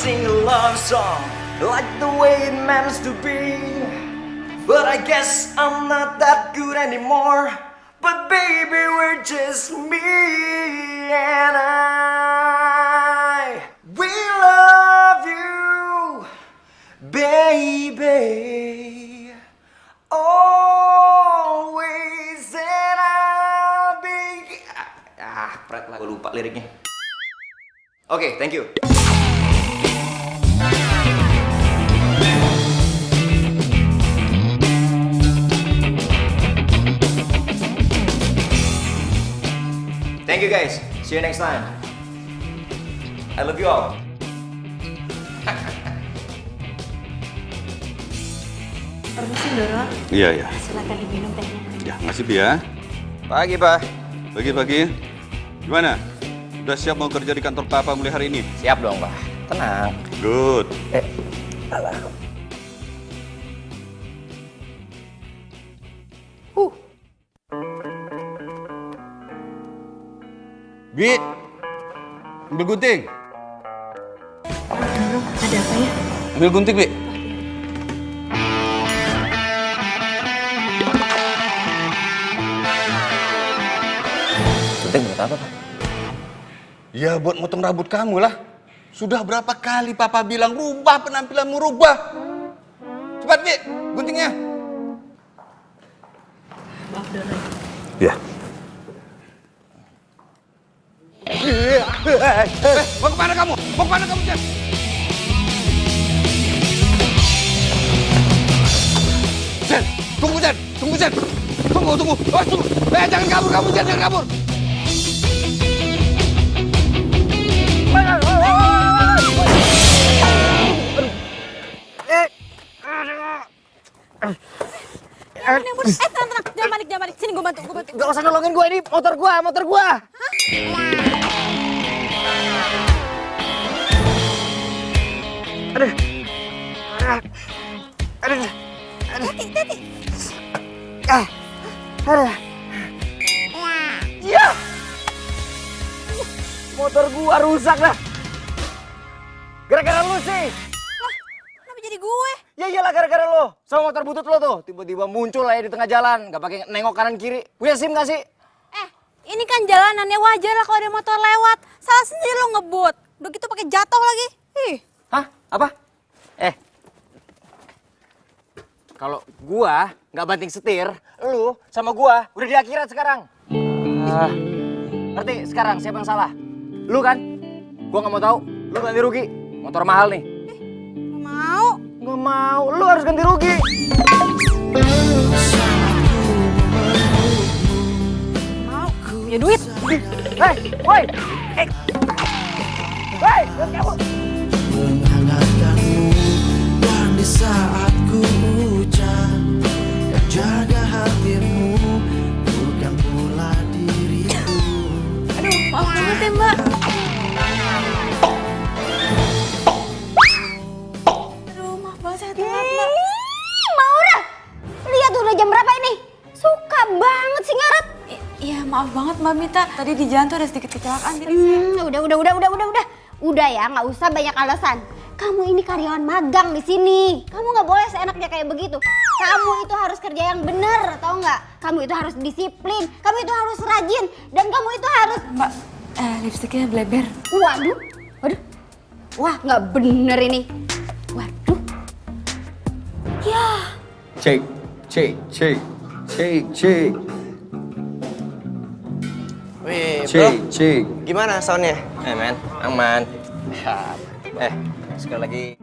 sing a love song like the way it meant to be. But I guess I'm not that good anymore. But baby, we're just me and I. We love you, baby. Always and I'll be. Pret lah, gue lupa liriknya. Oke, thank you. Thank you guys. See you next time. I love you all. Permisi, Doro. Iya, iya. Silakan diminum tehnya. Ya, makasih, Bi ya. Pagi, Pak. Pagi-pagi. Gimana? Udah siap mau kerja di kantor Papa mulai hari ini? Siap dong, Pak. Tenang. Good. Alah. Bi, ambil gunting. Ada apa ya? Ambil gunting, Bi. Gunting buat apa, Pak? Ya, buat motong rambut kamu lah. Sudah berapa kali Papa bilang rubah penampilanmu, rubah. Cepat, Bi, guntingnya. Maaf, Doro. Ya. Mau kemana kamu? Mau kemana kamu, Jen? Jen, tunggu, Jen. Tunggu, Jen. Tunggu. Oh, tunggu. Jangan kabur kamu, Jen. Jangan kabur. Tenang. Jangan balik. Sini gue bantu. Gak usah nolongin gue, ini motor gue. Aduh. Hati. Aduh. Ya. Motor gua rusak dah. Gara-gara lu sih. Kenapa jadi gue? Ya iyalah gara-gara lo. Sama motor butut lo tuh tiba-tiba muncul aja di tengah jalan, gak pakai nengok kanan kiri. Punya SIM gak sih? Ini kan jalanannya wajar lah kalau ada motor lewat. Salah sendiri lo ngebut. Udah gitu pakai jatuh lagi. Ih. Hah? Apa? Kalau gua nggak banting setir, lu sama gua udah di akhirat sekarang. Ngerti sekarang siapa yang salah? Lu kan? Gua nggak mau tahu. Lu ganti rugi. Motor mahal nih. Gak mau. Nggak mau. Lu harus ganti rugi. Mau. Punya duit. Hei, woi. Hei, jangan kabur. Menghangatkanmu dan di saat ku hujan dan jaga hatimu bukan pula diriku. Aduh, maaf banget ya, Mbak. Aduh, maaf banget saya telat, Mbak. Maura, lihat udah jam berapa ini? Suka banget sih ngaret. Iya, maaf banget Mbak Mita. Tadi di jalan tuh ada sedikit kecelakaan. Udah ya, nggak usah banyak alasan. Kamu ini karyawan magang di sini. Kamu nggak boleh seenaknya kayak begitu. Kamu itu harus kerja yang benar, tau nggak? Kamu itu harus disiplin. Kamu itu harus rajin. Dan kamu itu harus... Mbak, lipstiknya bleber. Waduh. Wah, nggak bener ini. Waduh. Ya. Cek. Wih, bro, Cek. gimana soundnya? Men, aman. Sekali lagi,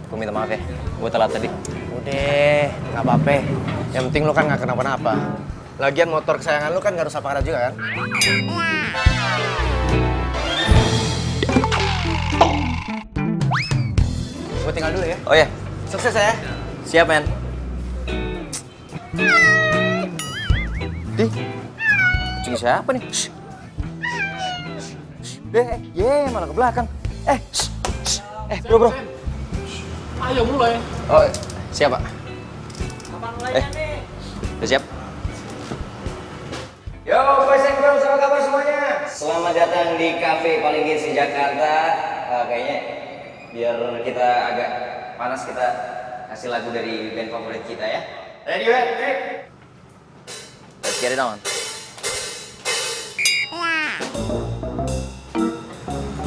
gue minta maaf ya. Gue telat tadi. Udah, nggak apa-apa. Yang penting lu kan nggak kenapa-napa. Lagian motor kesayangan lu kan nggak rusak parah juga kan? Gue tinggal dulu ya. Oh ya, Sukses ya. siap men. Di, kucing siapa nih? Malah ke belakang. Bro. Ayo mulai. Oh, siap, Pak. Udah siap? Yo, boys and girls, apa kabar semuanya? Selamat datang di cafe paling hits di Jakarta. Kayaknya Biar kita agak panas, kita kasih lagu dari band favorit kita ya. Ready, ready? Let's get it on.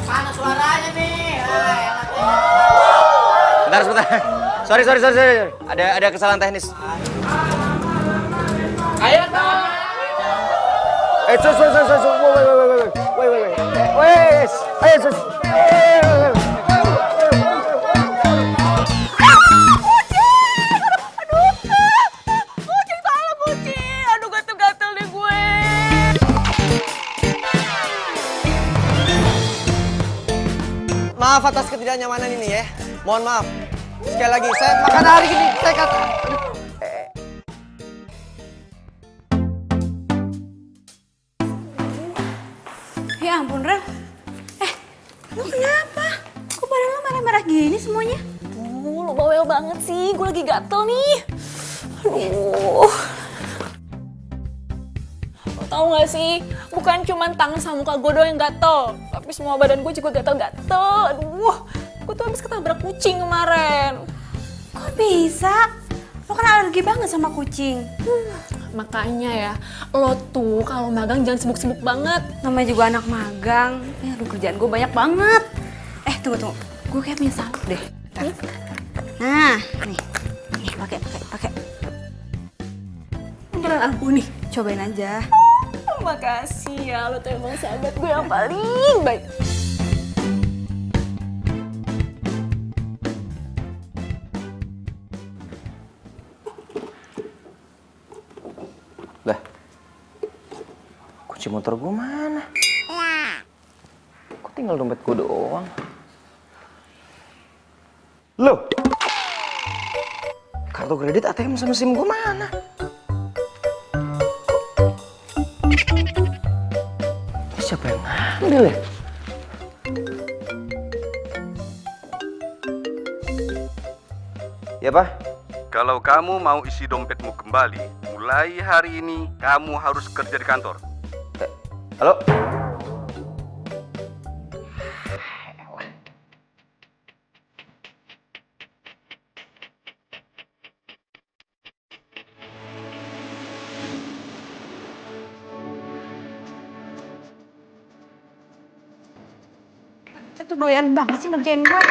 Mana suaranya nih? Bentar, sebentar. Sorry. Ada kesalahan teknis. Ayo dong. Kucing salah kucing. Aduh gatel-gatel deh gue. Maaf atas ketidaknyamanan ini ya. Mohon maaf. Sekali lagi, saya makan hari ini. Saya kata. Ya ampun, Rel. Lu kenapa? Kok badan lu merah-merah gini semuanya? Lu bawel banget sih, gue lagi gatel nih. Aduh. Lo tau gak sih, bukan cuma tangan sama muka gue doang yang gatel, tapi semua badan gue juga gatel-gatel. Aduh, gue tuh habis ketabrak kucing kemarin. Kok bisa? Lo kan alergi banget sama kucing. Makanya ya, lo tuh kalau magang jangan sibuk-sibuk banget. Namanya juga anak magang. Aduh, kerjaan gue banyak banget. Tunggu. Gue kayak punya sabuk deh. Bentar. Nah, nih. Nih, pakai. Beneran ampuh nih. Cobain aja. Makasih ya, lo tuh emang sahabat gue yang paling baik. Lah, kunci motor gue mana? Kok tinggal dompet gue doang? Loh, kartu kredit ATM sama SIM gue mana? Ini siapa yang ngambil ya? Ya, Pak? Kalau kamu mau isi dompetmu kembali, mulai hari ini kamu harus kerja di kantor. Halo? Itu doyan banget sih ngerjain gue.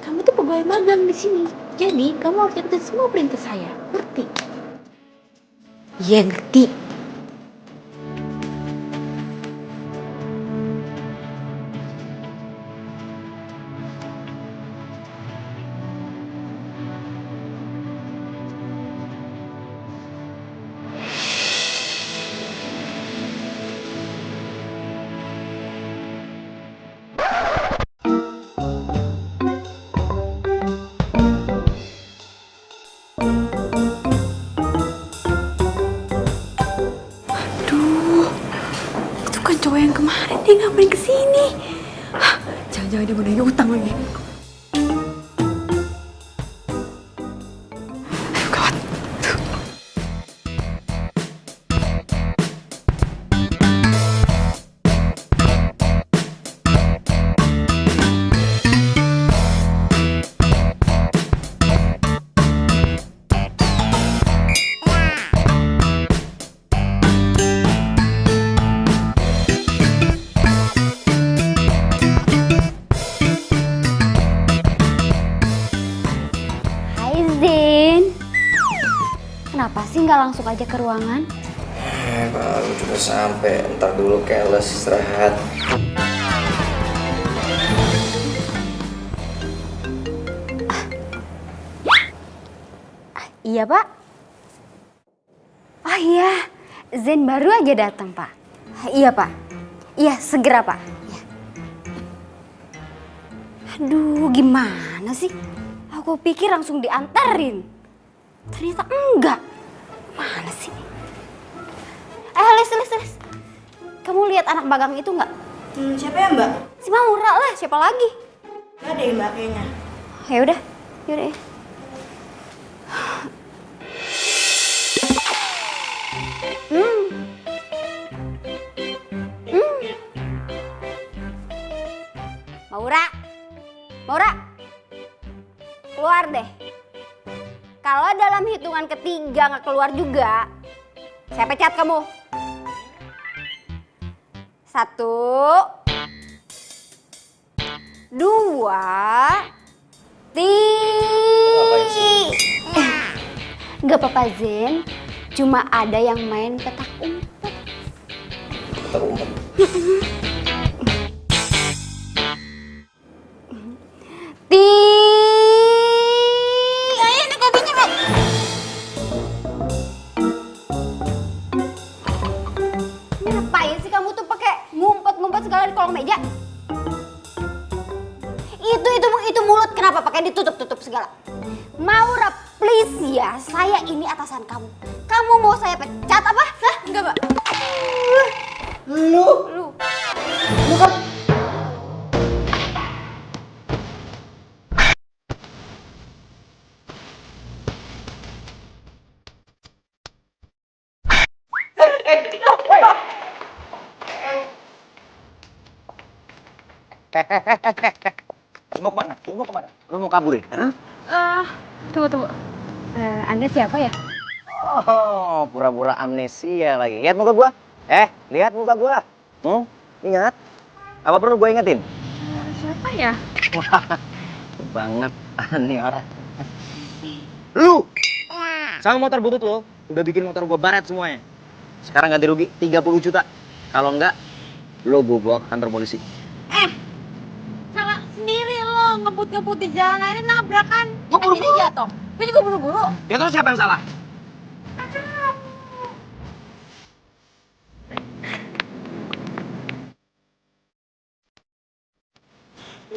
Kamu tuh pegawai magang di sini. Jadi kamu harus ikutin semua perintah saya. Ngerti? Iya ngerti. Cowok yang kemarin dia ngapain kesini? Jangan-jangan dia mau nanya utang lagi. Aduh, gawat. Kenapa sih nggak langsung aja ke ruangan? Baru juga sampai, ntar dulu keles istirahat. Iya Pak. Oh iya, Zen baru aja datang Pak. Iya Pak. Iya segera Pak. Iya. Aduh gimana sih? Aku pikir langsung diantarin. Ternyata enggak. Mana sih? Les. Kamu lihat anak magang itu enggak? Siapa ya Mbak? Si Maura lah, siapa lagi? Gak ada ya Mbak kayaknya. Yaudah ya. Maura, Maura, keluar deh. Kalau dalam hitungan ketiga nggak keluar juga, saya pecat kamu. 1, 2, 3. Gak apa-apa Zen, cuma ada yang main petak umpet. Petak umpet. Ayo ini kopinya, Bang. Ngapain sih kamu tuh pakai ngumpet-ngumpet segala di kolong meja? Itu mulut kenapa pakai ditutup-tutup segala? Maura, please ya, saya ini atasan kamu. Kamu mau saya pecat apa? Hah? Enggak, Mbak. Lu kan Lu mau kemana? Lu mau kemana? Lu mau kabur ya? Tunggu. Anda siapa ya? Oh, pura-pura amnesia lagi. Lihat muka gua. Lihat muka gua. Ingat? Apa perlu gua ingetin? Siapa ya? Banget nih orang. Lu! Sama motor butut lo, udah bikin motor gua baret semuanya. Sekarang ganti rugi 30 juta. Kalau enggak, lo gua bawa ke kantor polisi. Salah sendiri lo ngebut-ngebut di jalan ini nabrakan. Gue buru-buru jatuh. Gue juga buru-buru. Ya terus siapa yang salah?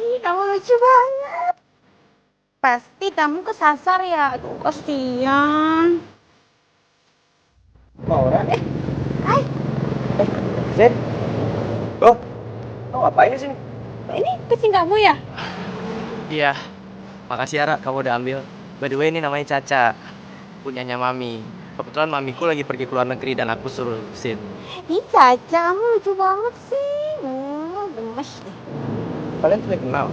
Ih, kamu lucu banget. Pasti kamu kesasar ya. Aduh, kasihan. Maura? Hai, Zen? Lo ngapain di sini? ini kucing kamu ya? Iya. Makasih Ara, kamu udah ambil. By the way, ini namanya Caca. Punyanya Mami. Kebetulan Mamiku lagi pergi ke luar negeri dan aku suruh Sin. Ih, Caca, kamu lucu banget sih. Gemes deh. Kalian sudah kenal?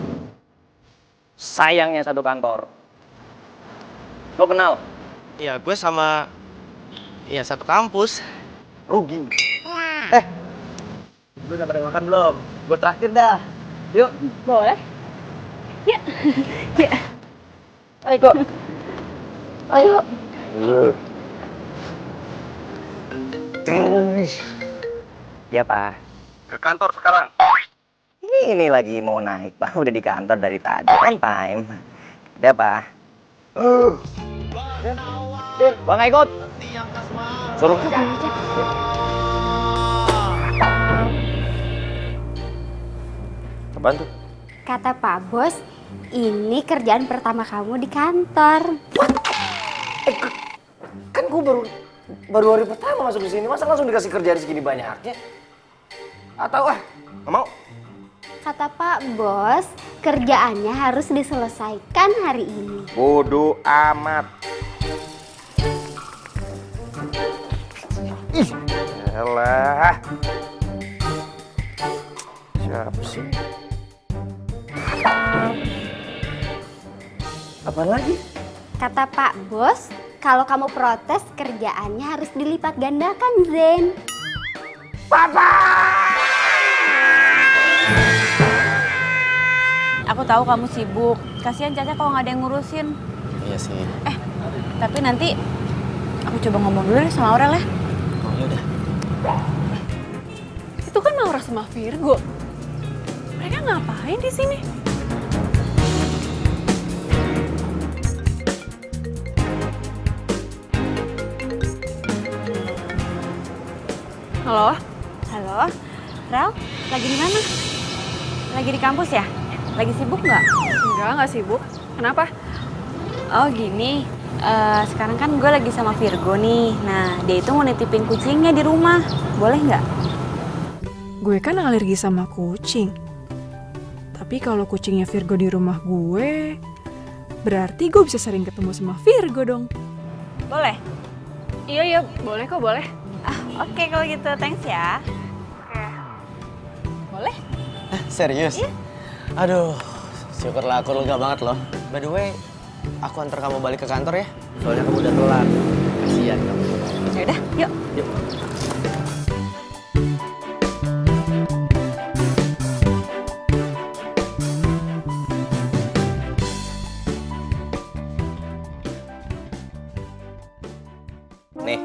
Sayangnya satu kantor. Lo kenal? Iya, gue sama... Iya, satu kampus. Rugi. Lu udah pada makan belum? Gue traktir dah. Yuk. Boleh? Ya. Ya. Ayo. Ayo. Ya, Pak. Ke kantor sekarang. Ini lagi mau naik, Pak. Udah di kantor dari tadi. On time. Ya, Pak. Bang, ikut. Suruh. Apaan tuh? kata Pak Bos, ini kerjaan pertama kamu di kantor. Kan gue baru hari pertama masuk di sini, masa langsung dikasih kerjaan segini banyaknya? Atau nggak mau? Kata Pak Bos, kerjaannya harus diselesaikan hari ini. Bodoh amat. Ih, elah. Siapa sih? Apaan lagi? Kata Pak Bos, kalau kamu protes kerjaannya harus dilipat gandakan, Zen. Aku tahu kamu sibuk. Kasihan Caca kalau nggak ada yang ngurusin. Iya sih. Tapi nanti aku coba ngomong dulu deh sama Aurel ya. Oh, yaudah. Itu kan Maura sama Virgo. Mereka ngapain di sini? Halo? Halo, Rel, lagi di mana? Lagi di kampus ya? Lagi sibuk nggak? Enggak sibuk. Kenapa? Oh gini, sekarang kan gue lagi sama Virgo nih. Nah, dia itu mau nitipin kucingnya di rumah. Boleh nggak? Gue kan alergi sama kucing. Tapi kalau kucingnya Virgo di rumah gue, berarti gue bisa sering ketemu sama Virgo dong. Boleh? Iya, boleh kok, boleh. Oke, kalau gitu, thanks ya. Boleh? Serius? Aduh, Syukurlah aku lega banget loh. By the way, aku antar kamu balik ke kantor ya. Soalnya kamu udah telat. Kasihan kamu. Ya udah, yuk. Yuk. Nih.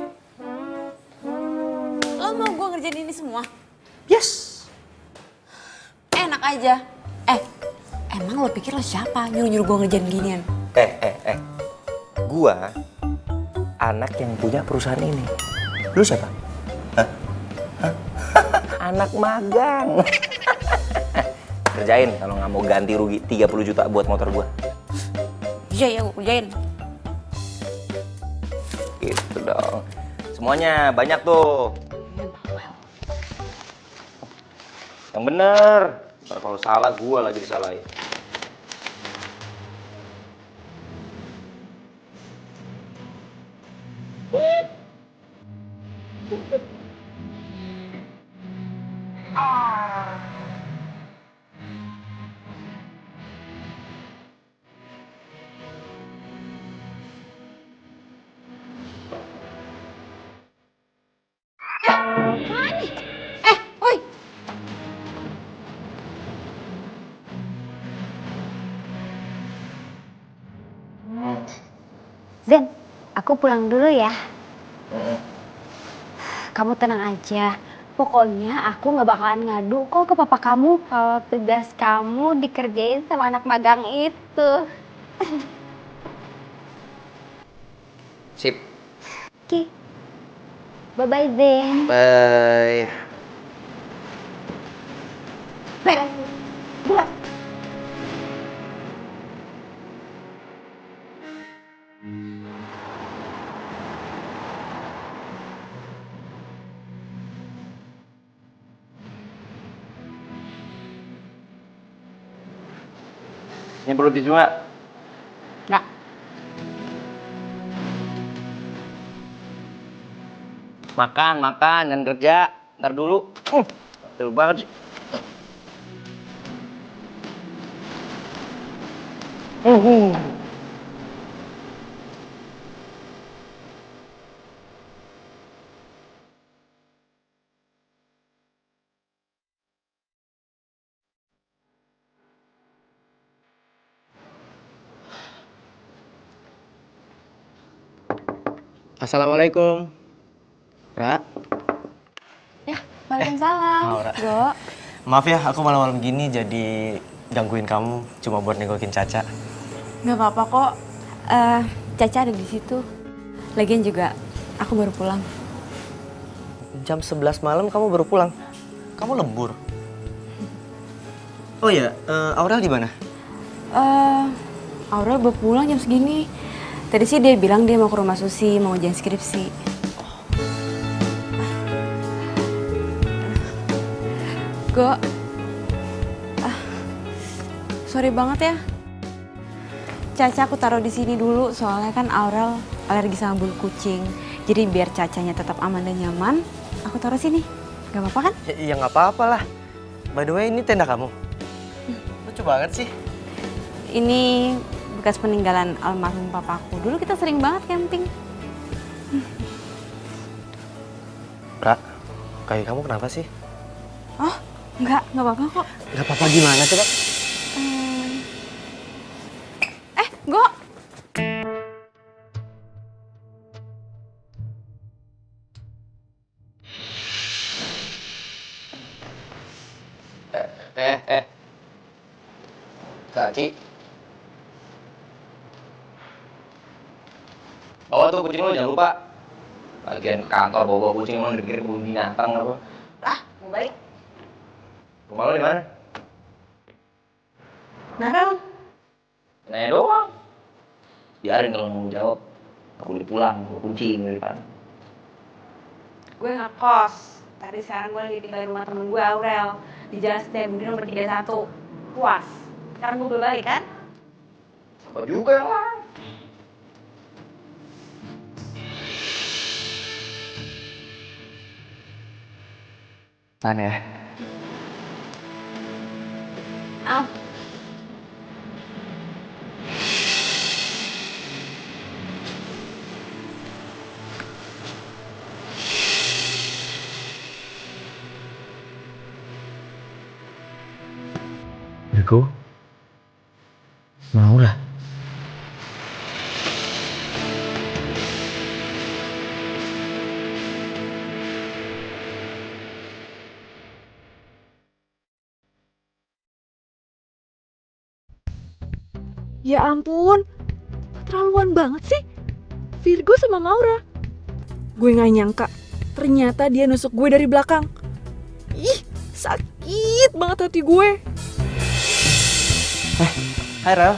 Lo mau gue ngerjain ini semua? Yes. Enak aja. Emang lo pikir lo siapa nyuruh-nyuruh gue ngerjain ginian? Gua anak yang punya perusahaan ini. Lu siapa? Hah? Hah? Anak magang. Kerjain kalau nggak mau ganti rugi 30 juta buat motor gua. Iya ya, gue kerjain. Gitu dong. Semuanya banyak tuh. Yang bener. Ntar kalau salah gua lagi disalahin. Woi. Zen, aku pulang dulu ya. Kamu tenang aja. Pokoknya aku nggak bakalan ngadu kok ke papa kamu kalau tugas kamu dikerjain sama anak magang itu. Sip. Oke. Bye-bye, Zen. Bye. Bye. Bye. Ini perlu tisu nggak? Nggak. Makan, jangan kerja. Ntar dulu. Betul banget sih. Assalamualaikum. Ra. Waalaikumsalam. Aura. Go. Maaf ya, aku malam-malam gini jadi gangguin kamu cuma buat nengokin Caca. Nggak apa-apa kok. Caca ada di situ. Lagian juga aku baru pulang. Jam 11 malam kamu baru pulang. Kamu lembur. Oh iya, Aurel di mana? Aurel baru pulang jam segini. Tadi sih dia bilang dia mau ke rumah Susi, mau ngerjain skripsi. Go. Sorry banget ya. Caca aku taruh di sini dulu soalnya kan Aurel alergi sama bulu kucing. Jadi biar Cacanya tetap aman dan nyaman, aku taruh sini. Gak apa-apa kan? Ya nggak apa-apa lah. By the way, ini tenda kamu. Lucu banget sih. Ini bekas peninggalan almarhum papaku. Dulu kita sering banget camping. Ra, kaki kamu kenapa sih? Oh, nggak apa-apa kok. Nggak apa-apa gimana coba? Go. Kaki. Bawa tuh kucing lo, jangan lupa. Bagian kantor bawa kucing emang dipikir kebun binatang apa? Mau balik? Rumah lo di mana? Nah, Nanya doang. Biarin kalau mau jawab. Aku udah pulang, bawa kucing di depan. gue ngekos. Tadi sekarang gue lagi tinggal di rumah temen gue, Aurel. Di Jalan Setiabudi nomor 31. Puas. Sekarang gue belum balik kan? Apa juga yang lain? Tahan ya. Virgo, Maura. Ya ampun, keterlaluan banget sih. Virgo sama Maura. Gue gak nyangka, ternyata dia nusuk gue dari belakang. Ih, sakit banget hati gue. Hai Rel.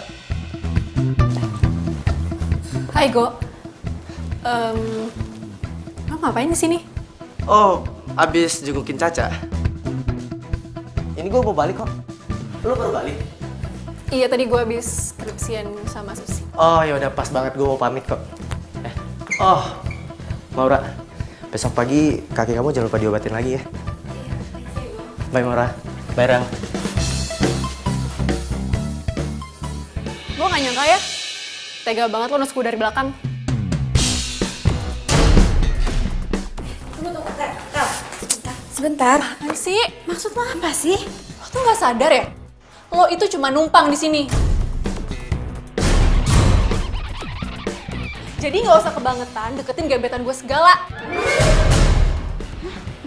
Hai Go. Lo ngapain di sini? Oh, abis jengukin Caca. Ini gue mau balik kok. Lo baru balik? Iya, tadi gue habis skripsian sama Susi. Oh ya udah pas banget, gue mau pamit kok. Oh, Maura, besok pagi kaki kamu jangan lupa diobatin lagi ya. Bye Maura. Bye Rel. Gue gak nyangka ya, tega banget lo nusuk gue dari belakang. Sebentar. Apaan sih? Maksud lo apa sih? Lo tuh gak sadar ya? Lo itu cuma numpang di sini. Jadi nggak usah kebangetan deketin gebetan gue segala.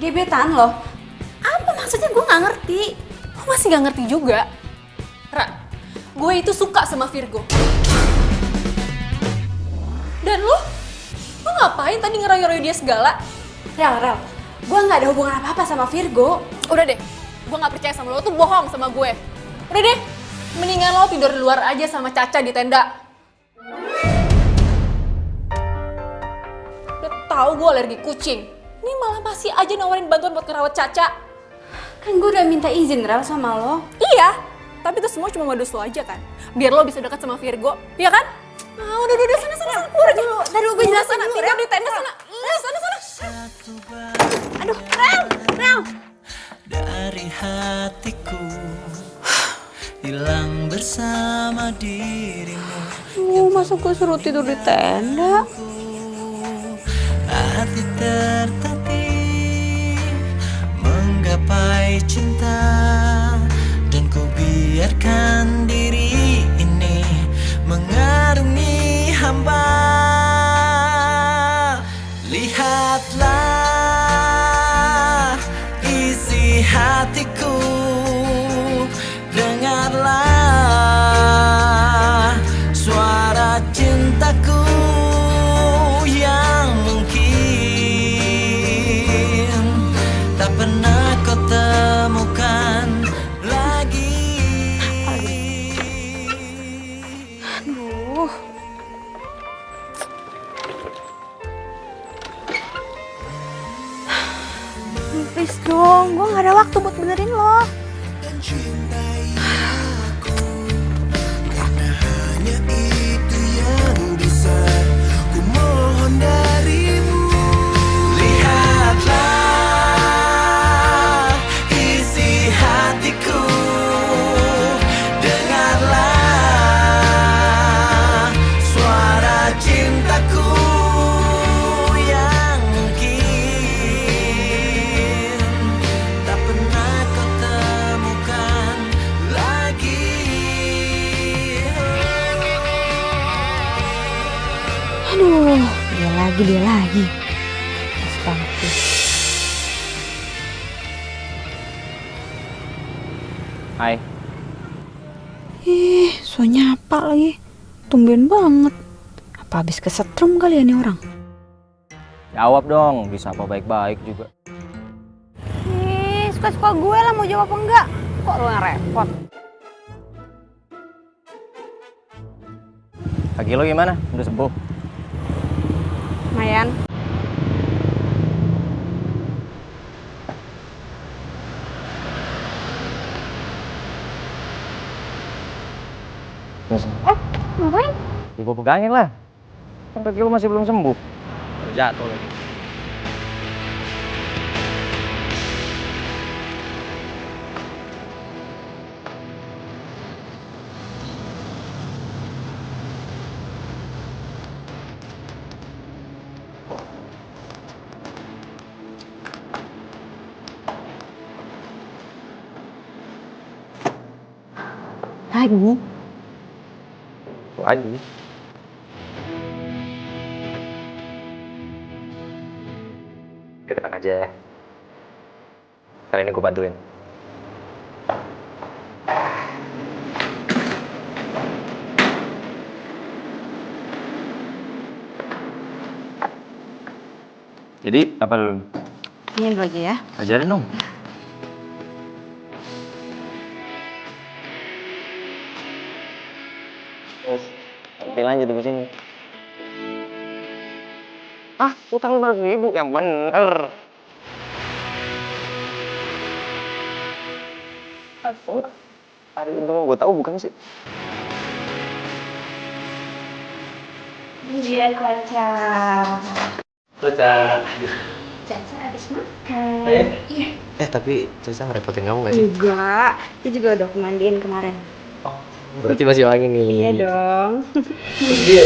Gebetan lo? Apa maksudnya, gue nggak ngerti. Lo masih nggak ngerti juga? Ra, gue itu suka sama Virgo. Dan lo ngapain tadi ngerayu-rayu dia segala? Rel, gue nggak ada hubungan apa-apa sama Virgo. Udah deh, gue nggak percaya sama lo tuh bohong sama gue. Udah deh, mendingan lo tidur di luar aja sama Caca di tenda. Udah tahu gue alergi kucing. Ini malah masih aja nawarin bantuan buat ngerawat Caca. Kan gue udah minta izin Rel sama lo. Iya, tapi itu semua cuma modus lo aja kan. Biar lo bisa dekat sama Virgo, iya kan? Ah, udah, sana, keluar aja. Tadi gue jelasin dulu, tidur Rel. di tenda sana. Iya, sana. Aduh, Rel. Dari hatiku hilang bersama dirimu. Masa gue suruh tidur di tenda? Hati tertatih menggapai cinta, dan ku biarkan diri ini mengarungi hamba. Lihatlah isi hatiku, dengarlah suara cintaku yang mungkin tak pernah kau temukan lagi. Aduh. Please dong, gue gak ada waktu buat benerin lo. Dan cintai aku, karena hanya itu yang bisa ku mohon darimu. Lihatlah isi hatiku, dengarlah suara cintaku yang mungkin tak pernah kau temukan lagi. Aduh, dia lagi. Pas banget sih. Hai. So nyapa lagi. Tumben banget. Apa habis kesetrum kali ya nih orang? Jawab dong, bisa apa baik-baik juga. Suka-suka gue lah mau jawab apa enggak. Kok lo yang repot? Kaki lo gimana? Udah sembuh? Lumayan. Udah sembuh. Ngapain? Ya gue pegangin lah. Kan kaki lo masih belum sembuh. Jatuh lagi. Lagi? Lagi. Kita tenang aja ya. Kali ini gue bantuin. Jadi, apa dulu? Ini dulu aja ya. Ajarin dong. Terus, nanti lanjut di sini. Ah, utang 5.000 yang bener. Hari itu gue tahu bukan sih? Iya, Caca. Caca. Caca habis makan. Iya. Tapi Caca ngerepotin kamu gak sih? Enggak, dia juga udah aku mandiin kemarin. Oh, berarti masih wangi nih. Iya dong. Iya.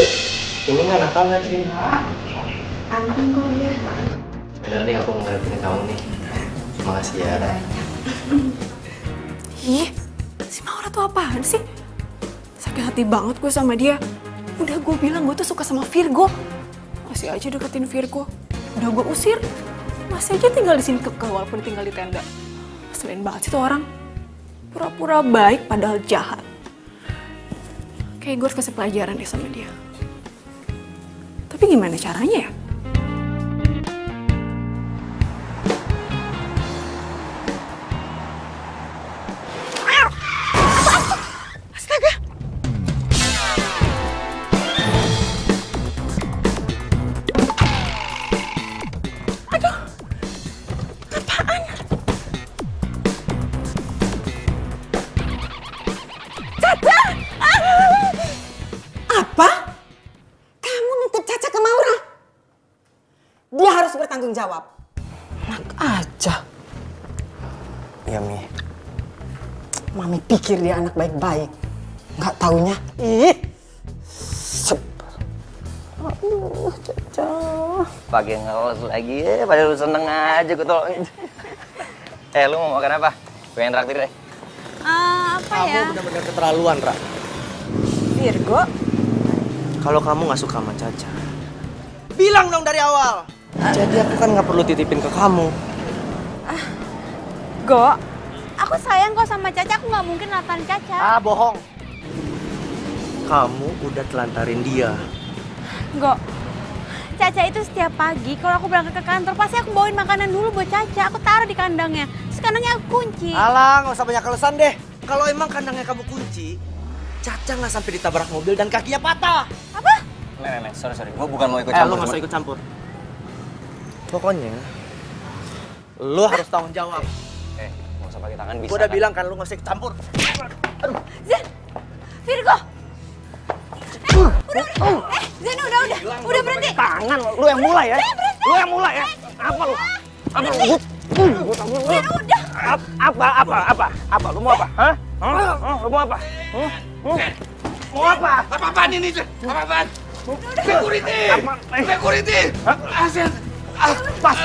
Ini nggak nakal nggak sih? Ampun kok dia. Bener nih aku ngerepotin kamu nih. Makasih ya. Ih, si Maura tuh apaan sih? Sakit hati banget gue sama dia. Udah gue bilang gue tuh suka sama Virgo. Masih aja deketin Virgo. Udah gue usir. Masih aja tinggal di sini kekeh walaupun tinggal di tenda. Selain banget sih tuh orang. Pura-pura baik padahal jahat. Kayak gue harus kasih pelajaran deh sama dia. Tapi gimana caranya ya? Apa? Kamu nitip Caca ke Maura? Dia harus bertanggung jawab. Enak aja. Iya, Mi. Mami pikir dia anak baik-baik. Nggak taunya, ih. Aduh, Caca. Pakai ngelos lagi ya, padahal lu seneng aja gue tolongin. Lu mau makan apa? Pengen traktir deh. Apa ya? Kamu benar-benar keterlaluan, Ra. Virgo? Kalau kamu nggak suka sama Caca, bilang dong dari awal. Jadi aku kan nggak perlu titipin ke kamu. Go, aku sayang kok sama Caca, aku nggak mungkin lantarin Caca. Ah, bohong. Kamu udah telantarin dia. Go, Caca itu setiap pagi kalau aku berangkat ke kantor pasti aku bawain makanan dulu buat Caca. Aku taruh di kandangnya, terus kandangnya aku kunci. Alah, nggak usah banyak alasan deh. Kalau emang kandangnya kamu kunci, Caca nggak sampai ditabrak mobil dan kakinya patah. Apa? Nek, sorry. Gue bukan mau ikut campur. Lu nggak usah ikut campur. Pokoknya, lu harus tanggung jawab. Nggak usah pakai tangan bisa. Gue udah bilang kan, lu nggak usah ikut campur. Zen, Virgo. Zen udah berhenti. Tangan, lu yang mulai ya. Lu yang mulai ya. Apa lu? Apa lu? Zen udah. Apa? Lu mau apa? Hah? Lu mau apa? Mau apa? Apa-apaan ini? Apa-apaan? Security! Security! Asen! Pas!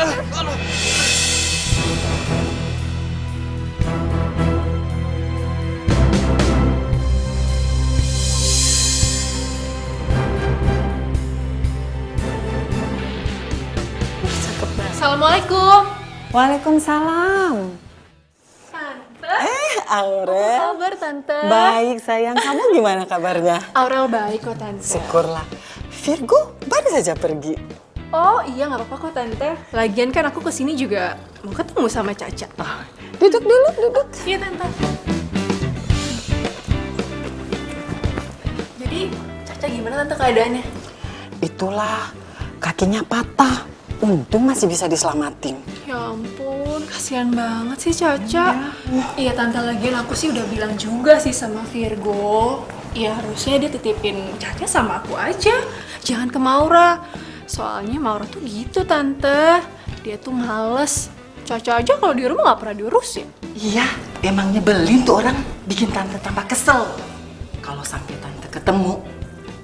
Assalamualaikum. Waalaikumsalam. Tante. Aurel. Apa kabar, Tante? Baik sayang, kamu gimana kabarnya? Aurel baik kok, Tante. Syukurlah. Virgo baru saja pergi. Oh iya, nggak apa-apa kok, Tante. Lagian kan aku kesini juga mau ketemu sama Caca. Duduk dulu, duduk. Iya, Tante. Jadi, Caca gimana, Tante, keadaannya? Itulah, kakinya patah. Untung masih bisa diselamatin. Ya ampun, kasihan banget sih Caca. Iya, Tante, lagian aku sih udah bilang juga sih sama Virgo. Ya harusnya dia titipin Caca sama aku aja. Jangan ke Maura. Soalnya Maura tuh gitu, Tante. Dia tuh males. Caca aja kalau di rumah nggak pernah diurusin. Iya, emang nyebelin tuh orang. Bikin tante tambah kesel. Kalau sampai tante ketemu,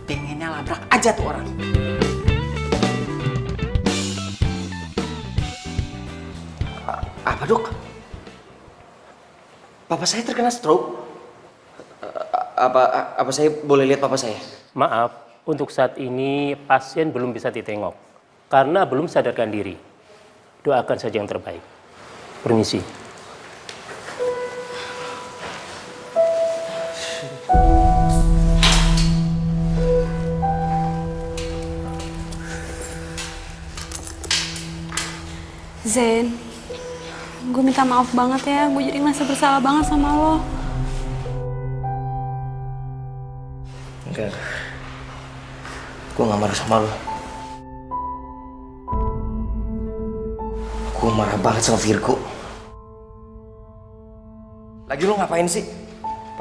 pengennya labrak aja tuh orang. Apa, Dok? Papa saya terkena stroke. Apa saya boleh lihat papa saya? Maaf, untuk saat ini pasien belum bisa ditengok karena belum sadarkan diri. Doakan saja yang terbaik. Permisi. Zen, gue minta maaf banget ya, gue jadi ngerasa bersalah banget sama lo. Enggak. Gue gak marah sama lo. Gue marah banget sama Virgo. Lagi lo ngapain sih?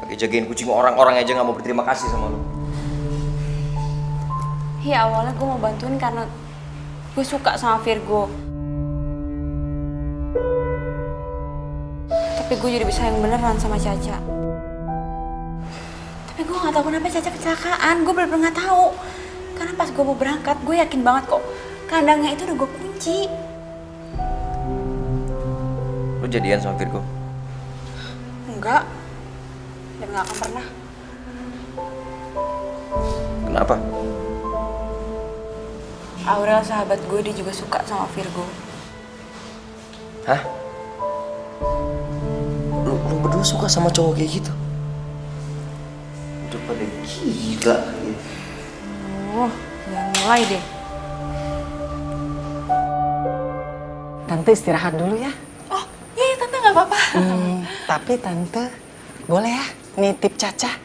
Pakai jagain kucing orang-orang aja gak mau berterima kasih sama lo. Ya awalnya gue mau bantuin karena gue suka sama Virgo. Tapi gue jadi bisa yang beneran sama Caca. Tapi gue gak tahu kenapa Caca kecelakaan. Gue bener-bener gak tahu. Karena pas gue mau berangkat, gue yakin banget kok kandangnya itu udah gue kunci. Lo jadian sama Virgo? Enggak. Dan gak akan pernah. Kenapa? Aurel sahabat gue, dia juga suka sama Virgo. Hah? Lu berdua suka sama cowok kayak gitu? Udah pada gila. Oh, jangan mulai deh. Tante istirahat dulu ya. Oh, iya Tante nggak apa-apa. Tapi Tante boleh ya nitip Caca.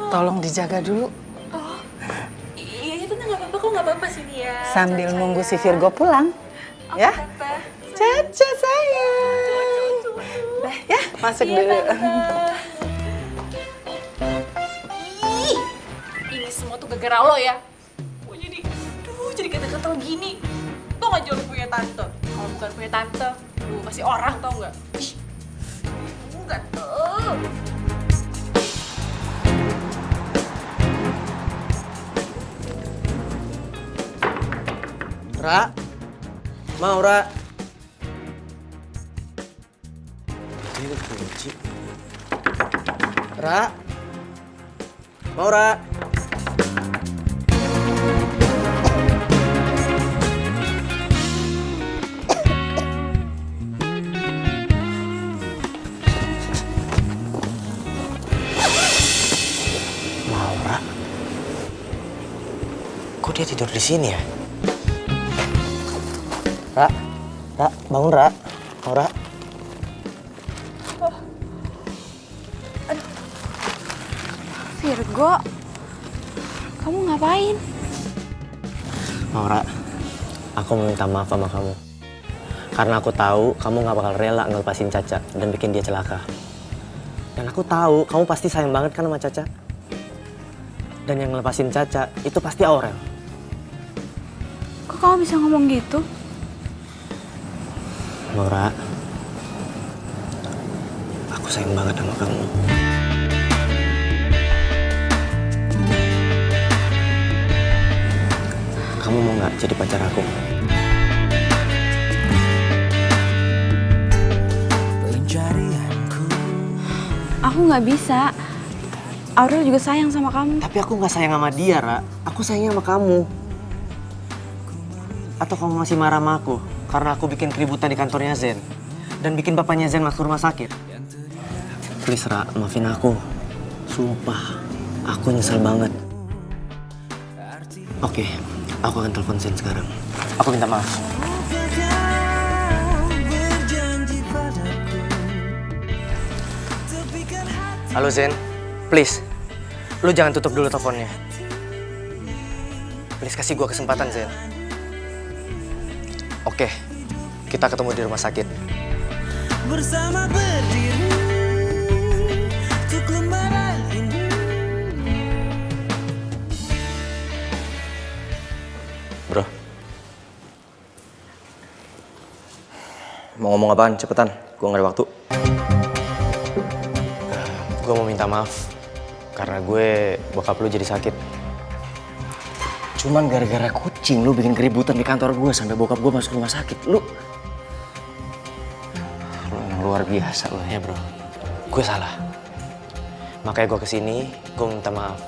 Tolong dijaga dulu. Oh, iya Tante nggak apa-apa kok, nggak apa-apa sini ya. Sambil Caca nunggu ya. si Virgo pulang. Oh, Ya. Tante. Caca sayang. Dah ya, masuk Iya, dulu. Tante. Ih, ini semua tuh gara-gara lo ya. Gue jadi kata-kata gini. Tuh nggak jauh punya tante. Kalau bukan punya tante, lu masih orang tau nggak? Ih, enggak tuh. Ra? Mau, Ra? Ini kunci. Ra? Mau, Ra? Maura? Kok dia tidur di sini ya? Ra, bangun Ra, Maura. Virgo, kamu ngapain? Maura, aku mau minta maaf sama kamu. Karena aku tahu kamu gak bakal rela ngelepasin Caca dan bikin dia celaka. Dan aku tahu kamu pasti sayang banget kan sama Caca. Dan yang ngelepasin Caca itu pasti Aurel. Kok kamu bisa ngomong gitu? Maura, aku sayang banget sama kamu. Kamu mau nggak jadi pacar aku? Aku nggak bisa. Aurel juga sayang sama kamu. Tapi aku nggak sayang sama dia, Ra. Aku sayangnya sama kamu. Atau kamu masih marah sama aku karena aku bikin keributan di kantornya Zen dan bikin bapaknya Zen masuk rumah sakit? Please, Ra, maafin aku. Sumpah, aku nyesel banget. Oke, aku akan telepon Zen sekarang. Aku minta maaf. Halo Zen, please, lu jangan tutup dulu teleponnya. Please kasih gua kesempatan Zen. Oke, kita ketemu di rumah sakit. Bersama berdiri untuk lembaran ini. Bro. Mau ngomong apaan? Cepetan, gua nggak ada waktu. Gue mau minta maaf karena gue bokap lu jadi sakit. Cuman gara-gara kucing lu bikin keributan di kantor gue sampai bokap gue masuk rumah sakit. Lu yang luar biasa lu. Ya bro, gue salah. Makanya gue kesini, gue minta maaf.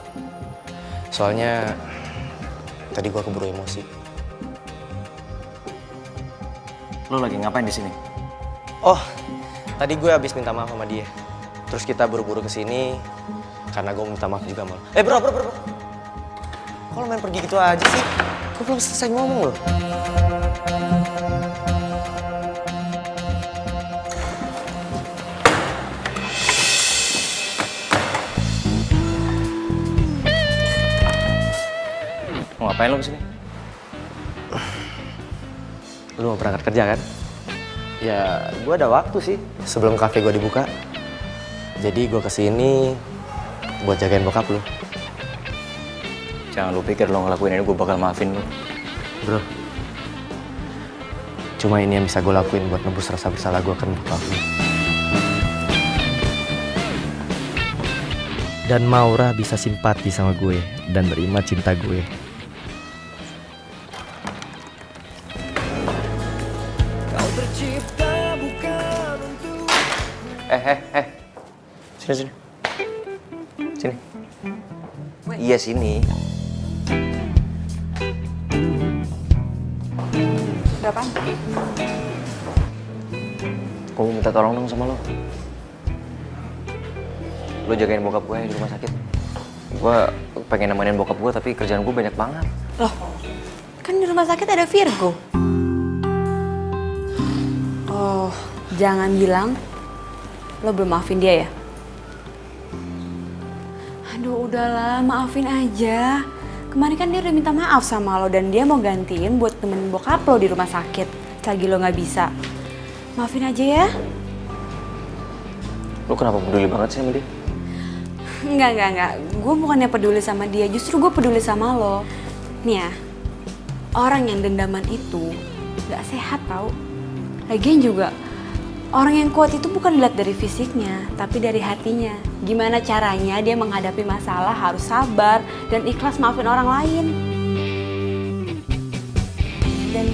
Soalnya tadi gue keburu emosi. Lo lagi ngapain di sini? Oh, tadi gue habis minta maaf sama dia. Terus kita buru-buru kesini karena gue minta maaf juga sama lo. Bro. Kok lo main pergi gitu aja sih? Gue belum selesai ngomong loh. Mau ngapain lo kesini? Lu mau berangkat kerja kan? Ya, gue ada waktu sih sebelum kafe gue dibuka. Jadi gue kesini buat jagain bokap lu. Jangan lu pikir lo ngelakuin ini gue bakal maafin lu. Bro, cuma ini yang bisa gue lakuin buat nebus rasa bersalah gue kan bokap lu. Dan Maura bisa simpati sama gue dan nerima cinta gue. Sini. Iya sini. Udah apaan? Gue minta tolong dong sama lo. Lo jagain bokap gue di rumah sakit. Gue pengen nemenin bokap gue tapi kerjaan gue banyak banget. Loh, kan di rumah sakit ada Virgo. Oh, jangan bilang lo belum maafin dia ya? Aduh, udahlah, maafin aja. Kemarin kan dia udah minta maaf sama lo dan dia mau gantiin buat temenin bokap lo di rumah sakit. Selagi lo nggak bisa. Maafin aja ya. Lo kenapa peduli banget sih sama dia? Enggak. Gue bukannya peduli sama dia, justru gue peduli sama lo. Nih ya, orang yang dendaman itu gak sehat tau. Lagian juga, orang yang kuat itu bukan dilihat dari fisiknya, tapi dari hatinya. Gimana caranya dia menghadapi masalah harus sabar dan ikhlas maafin orang lain. Dan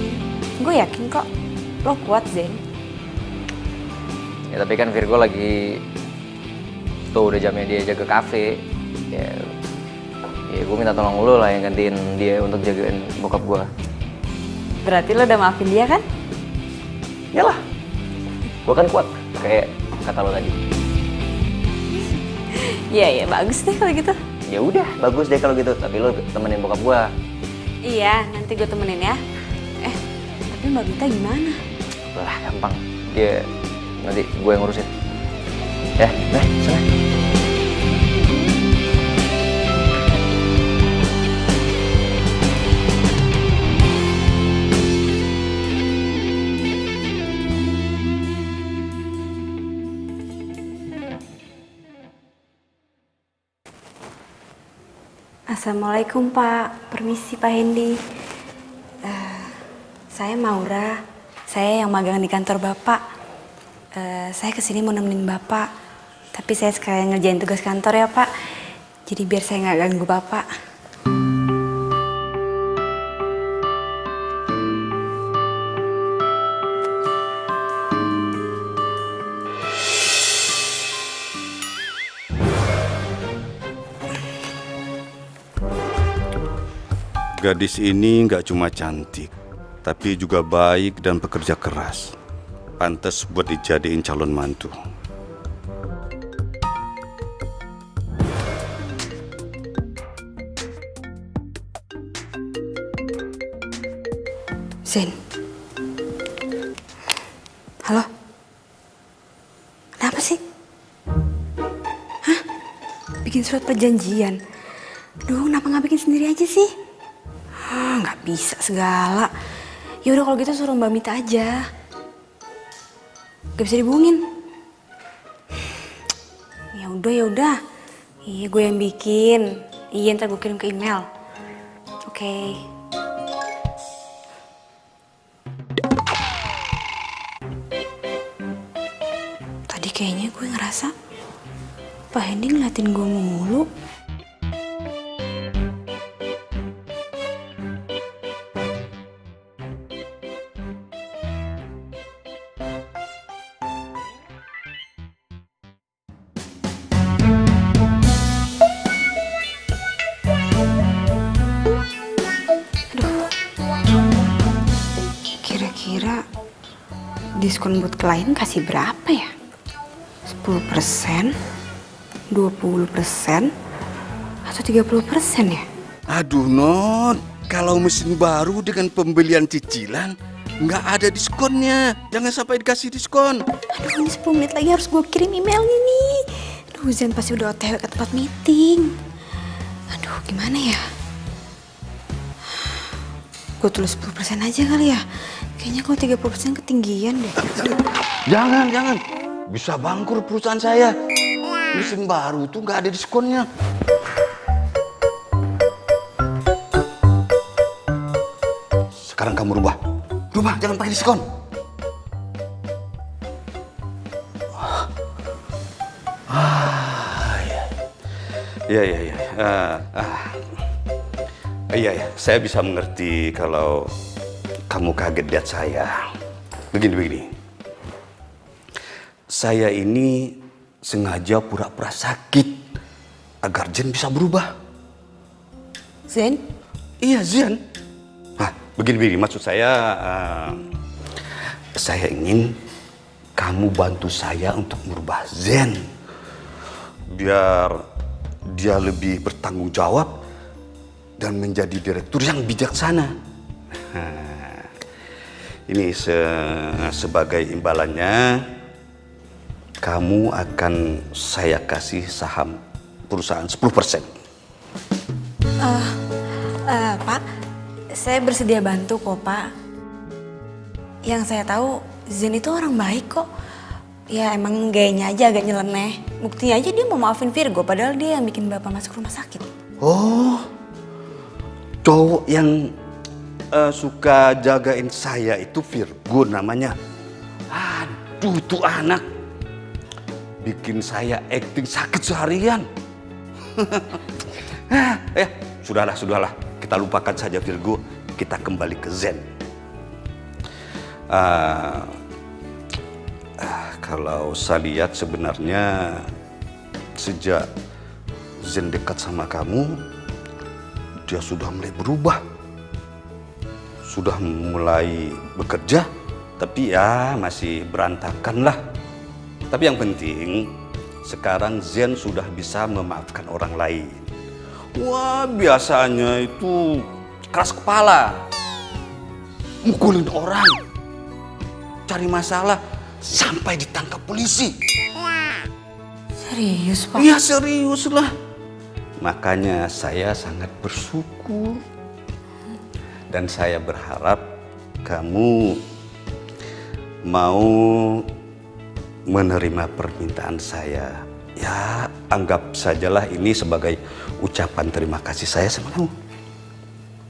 gue yakin kok lo kuat, Zen. Ya tapi kan Virgo lagi tuh udah jamnya dia jaga kafe. Ya gue minta tolong lo lah yang gantiin dia untuk jagain bokap gue. Berarti lo udah maafin dia kan? Yalah, gue kan kuat kayak kata lo tadi. Iya, bagus deh kalau gitu. Ya udah, bagus deh kalau gitu. Tapi lo temenin bokap gue. Iya, nanti gue temenin ya. Tapi Mbak Bita gimana? Lah, gampang. Dia nanti gue yang ngurusin. Ya, sana. Assalamualaikum Pak, permisi Pak Hendy. Saya Maura, saya yang magang di kantor Bapak. Saya kesini mau nemenin Bapak, tapi saya sekalian ngerjain tugas kantor ya Pak. Jadi biar saya nggak ganggu Bapak. Gadis ini nggak cuma cantik, tapi juga baik dan pekerja keras. Pantes buat dijadiin calon mantu. Zen. Halo? Kenapa sih? Hah? Bikin surat perjanjian? Duh, kenapa nggak bikin sendiri aja sih? Nggak bisa segala. Ya udah kalau gitu suruh Mbak Mita aja. Gak bisa dihubungin. Ya udah. Iya, gue yang bikin. Iya, ntar gue kirim ke email. Oke. Tadi kayaknya gue ngerasa Pak Hendy ngeliatin gue mulu. Diskon buat klien kasih berapa ya? 10%, 20%, atau 30% ya? Aduh Non, kalau mesin baru dengan pembelian cicilan nggak ada diskonnya. Jangan sampai dikasih diskon. Aduh, ini 10 menit lagi harus gue kirim emailnya nih. Aduh, Zen pasti udah OTW ke tempat meeting. Aduh, gimana ya? Gue tulis 10% aja kali ya. Kayaknya kalau 30% ketinggian deh. Jangan. Bisa bangkrut perusahaan saya. Mesin baru tuh nggak ada diskonnya. Sekarang kamu rubah, jangan pakai diskon. Iya, saya bisa mengerti kalau kamu kaget lihat saya. Begini. Saya ini sengaja pura-pura sakit agar Zen bisa berubah. Zen? Iya, Zen. Nah, begini, maksud saya ingin kamu bantu saya untuk merubah Zen. Biar dia lebih bertanggung jawab dan menjadi direktur yang bijaksana. Nah, ini sebagai imbalannya, kamu akan saya kasih saham perusahaan 10%. Pak, saya bersedia bantu kok, Pak. Yang saya tahu, Zen itu orang baik kok. Ya emang gayanya aja agak nyeleneh. Buktinya aja dia mau maafin Virgo, padahal dia yang bikin Bapak masuk rumah sakit. Oh, cowok yang suka jagain saya itu Virgo namanya. Aduh, tuh anak bikin saya acting sakit seharian. Sudahlah. Kita lupakan saja Virgo. Kita kembali ke Zen. Kalau saya lihat sebenarnya sejak Zen dekat sama kamu, dia sudah mulai berubah. Sudah mulai bekerja, tapi ya masih berantakan lah. Tapi yang penting, sekarang Zen sudah bisa memaafkan orang lain. Wah, biasanya itu keras kepala. Mukulin orang. Cari masalah sampai ditangkap polisi. Serius, Pak? Iya, serius lah. Makanya saya sangat bersyukur. Dan saya berharap kamu mau menerima permintaan saya. Ya, anggap sajalah ini sebagai ucapan terima kasih saya sama kamu.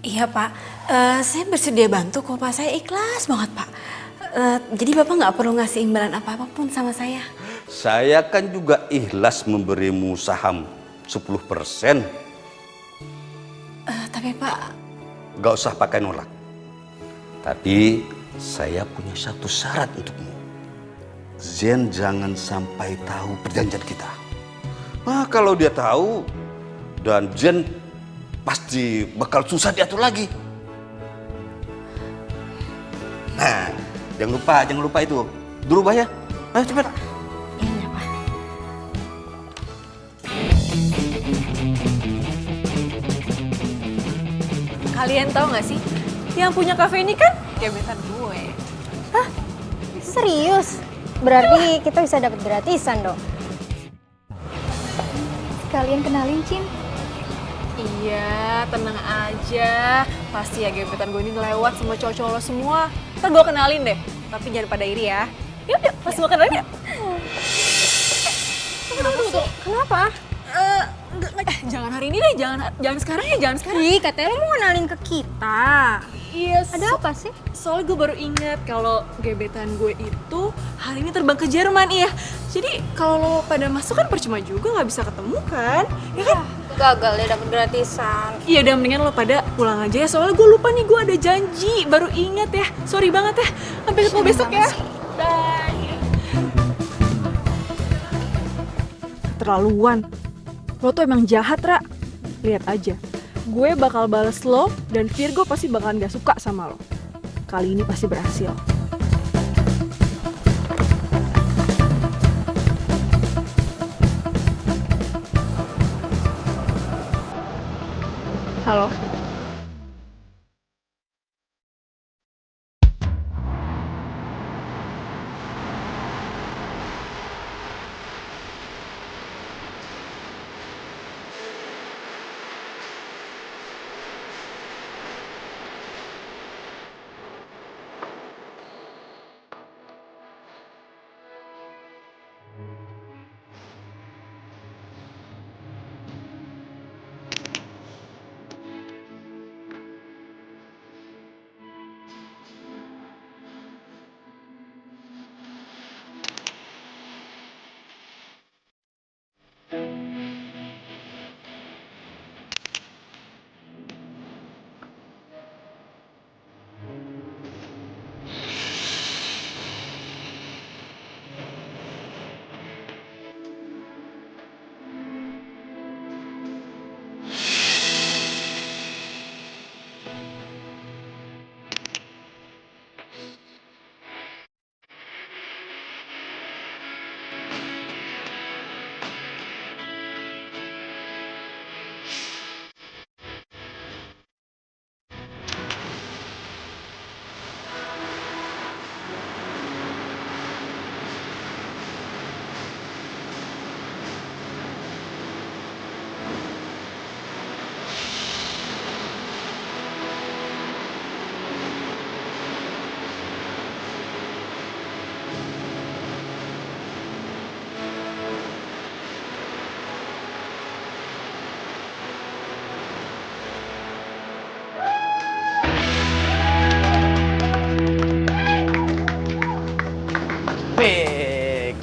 Iya, Pak. Saya bersedia bantu kok, Pak. Saya ikhlas banget, Pak. Jadi Bapak nggak perlu ngasih imbalan apa-apapun sama saya. Saya kan juga ikhlas memberimu saham 10%. Tapi Pak... Gak usah pakai nolak. Tapi saya punya satu syarat untukmu. Zen jangan sampai tahu perjanjian kita. Nah, kalau dia tahu, dan Zen pasti bakal susah diatur lagi. Nah, jangan lupa itu. Dirubah ya. Ayo cepat. Iya, Pak. Kalian tahu nggak sih, yang punya kafe ini kan gebetan gue. Hah? Serius? Berarti kita bisa dapat gratisan dong. Sekalian kenalin, Cin. Iya, tenang aja. Pasti ya gebetan gue ini lewat sama cowok-cowok lo semua. Ntar gue kenalin deh, tapi jangan pada iri ya. Yuk, langsung kenalin ya. Tunggu. Kenapa? Jangan hari ini deh, jangan sekarang ya, jangan sekarang. Ih, katanya lo mau kenalin ke kita. Iya, Ada apa sih? Soalnya gue baru ingat kalau gebetan gue itu hari ini terbang ke Jerman, iya. Jadi kalau lo pada masuk kan percuma juga, nggak bisa ketemu kan, ya kan? Gagal deh dapet gratisan. Iya, udah mendingan lo pada pulang aja ya. Soalnya gue lupa nih, gue ada janji. Baru ingat ya. Sorry banget ya. Sampai ketemu besok ya. Bye. Keterlaluan. Lo tuh emang jahat, Ra. Lihat aja. Gue bakal bales lo dan Virgo pasti bakalan gak suka sama lo. Kali ini pasti berhasil. Halo.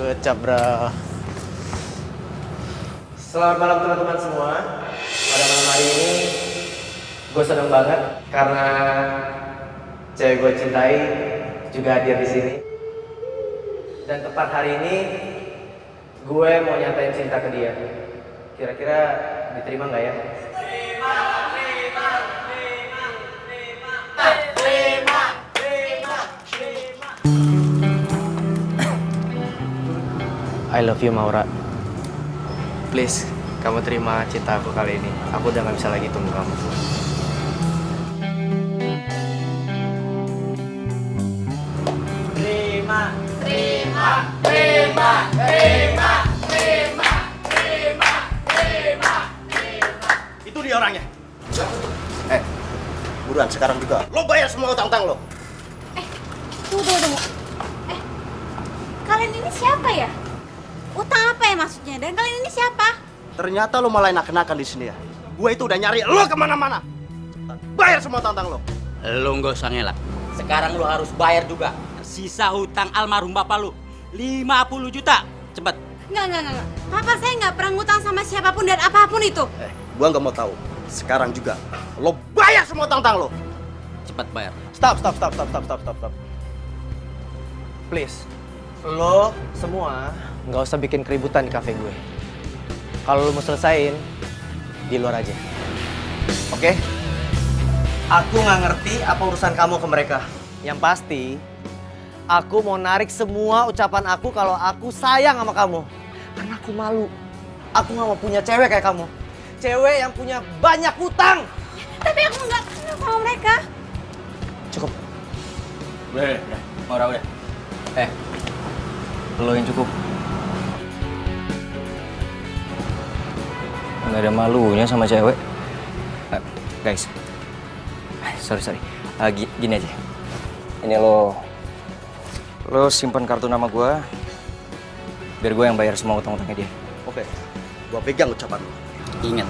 Good job, bro. Selamat malam teman-teman semua. Pada malam hari ini gue seneng banget karena cewek gue cintai juga hadir di sini. Dan tepat hari ini gue mau nyatain cinta ke dia. Kira-kira diterima nggak ya? I love you, Maura. Please, kamu terima cinta aku kali ini. Aku udah gak bisa lagi tunggu kamu. Terima, terima, terima, terima, terima, terima, terima, terima. Itu dia orangnya. Buruan sekarang juga. Lo bayar semua utang-utang lo. Tunggu. Kalian ini siapa ya? Utang apa ya maksudnya? Dan kalian ini siapa? Ternyata lo malah enak-enakan di sini ya. Gue itu udah nyari lo kemana-mana. Bayar semua utang-utang lo. Lo nggak usah ngelak. Sekarang lo harus bayar juga. Sisa hutang almarhum bapak lo 50 juta. Cepet. Enggak. Papa saya nggak pernah ngutang sama siapapun dan apapun itu. Gue nggak mau tahu. Sekarang juga lo bayar semua utang-utang lo. Cepet bayar. Stop. Please, lo semua nggak usah bikin keributan di kafe gue. Kalau lo mau selesain, di luar aja. Oke? Aku nggak ngerti apa urusan kamu ke mereka. Yang pasti, aku mau narik semua ucapan aku kalau aku sayang sama kamu. Karena aku malu. Aku nggak mau punya cewek kayak kamu. Cewek yang punya banyak utang. Tapi aku nggak kenal sama mereka. Cukup. Udah. Maura udah. Lo yang cukup. Nggak ada malunya sama cewek. Guys, sorry. Gini aja. Ini lo simpan kartu nama gue, biar gue yang bayar semua utang-utangnya dia. Oke, gue pegang ucapan lo. Ingat.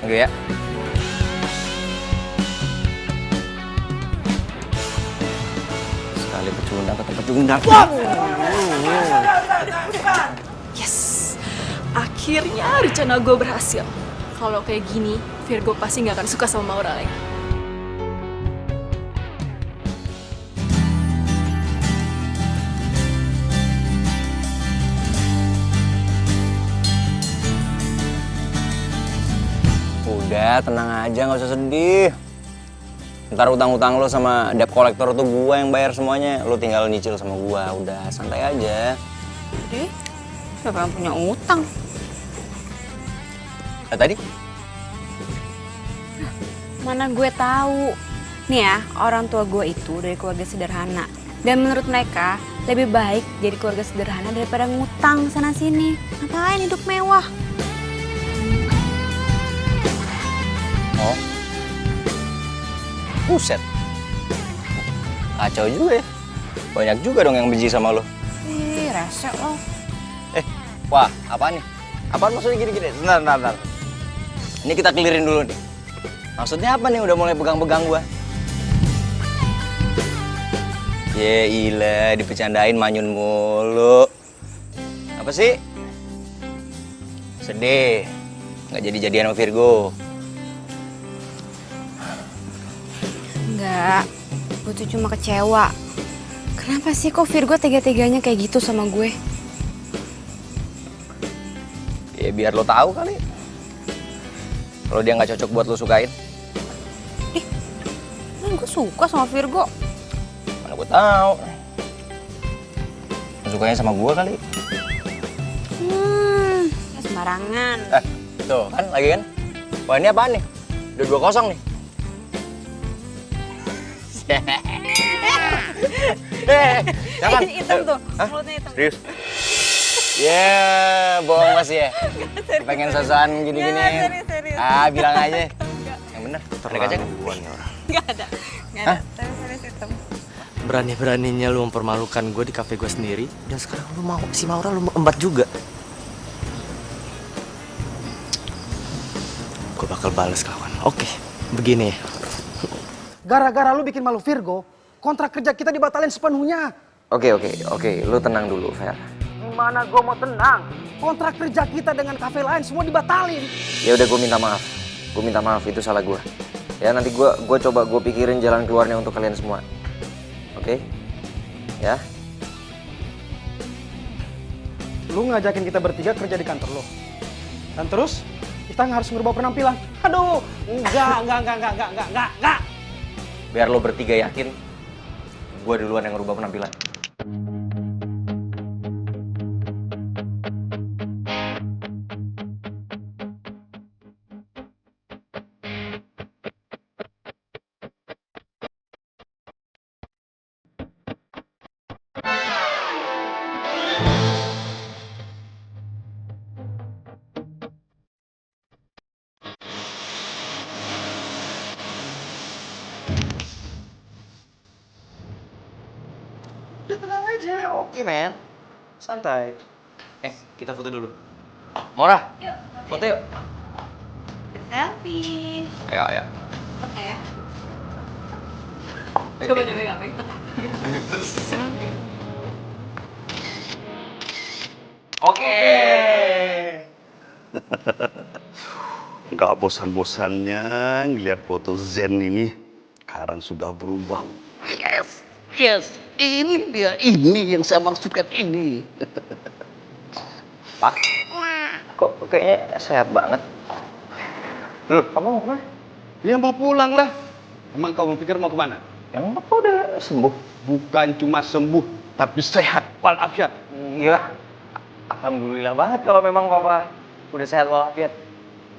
Oke ya. Sekali pecundang tetap pecundang. Yes, akhirnya rencana gue berhasil. Kalau kayak gini, Virgo pasti nggak akan suka sama Maura lagi. Udah, tenang aja, nggak usah sedih. Ntar utang-utang lo sama debt collector tuh gua yang bayar semuanya. Lo tinggal nyicil sama gua, udah santai aja. Jadi, siapa yang punya utang? Tadi? Mana gue tahu. Nih ya, orang tua gue itu dari keluarga sederhana. Dan menurut mereka, lebih baik jadi keluarga sederhana daripada ngutang sana-sini. Ngapain hidup mewah? Oh. Buset. Kacau juga ya. Banyak juga dong yang benci sama lo. Ih, rese lo. Wah, apaan nih? Apaan maksudnya gini-gini? Bentar. Ini kita clearin dulu nih. Maksudnya apa nih udah mulai pegang-pegang gua? Ya ilah, dipecandain manyun mulu. Apa sih? Sedih. Nggak jadi-jadian sama Virgo. Enggak, gue tuh cuma kecewa. Kenapa sih kok Virgo tega-teganya kayak gitu sama gue? Ya biar lo tahu kali. Kalau dia nggak cocok buat lo sukain. Kan gue suka sama Virgo. Mana gue tahu. Lo sukanya sama gue kali. Ya sembarangan. Tuh kan lagi kan. Wah ini apaan nih? Udah 2-0 nih. Jangan. Hitam tuh, Hah? mulutnya hitam. Serius? Ya, bohong masih ya. Pengen sosokan gini-gini. Serius. Ah, bilang aja. Yang bener. Ada kaca kan? Gak ada. Hah? Tapi serius hitam. Berani-beraninya lu mempermalukan gue di kafe gue sendiri. Dan sekarang lu mau si Maura lu embat juga. Gue bakal balas kawan. Oke, begini. Gara-gara lu bikin malu Virgo, kontrak kerja kita dibatalin sepenuhnya. Oke. Lu tenang dulu, Fer. Gimana gue mau tenang? Kontrak kerja kita dengan kafe lain semua dibatalin. Ya udah gue minta maaf. Gue minta maaf, itu salah gue. Ya nanti gue coba gue pikirin jalan keluarnya untuk kalian semua. Oke? Ya? Lu ngajakin kita bertiga kerja di kantor lo. Dan terus kita harus merubah penampilan. Aduh, enggak. Biar lo bertiga yakin, gue duluan yang ngerubah penampilan. Udah tenang aja, oke men. Santai. Kita foto dulu. Maura, foto yuk. Selfie. Ayo. Oke ya. Coba pegang. Oke. Nggak bosan-bosannya ngeliat foto Zen ini. Sekarang sudah berubah. Yes, ini dia, ini yang saya maksudkan ini. Pak, kok kayaknya sehat banget? Loh, kamu mau kemana? Ya mau pulang lah. Emang kamu pikir mau kemana? Emang Bapak udah sembuh? Bukan cuma sembuh, tapi sehat walafiat. Iya. Alhamdulillah banget kalau memang Papa udah sehat walafiat.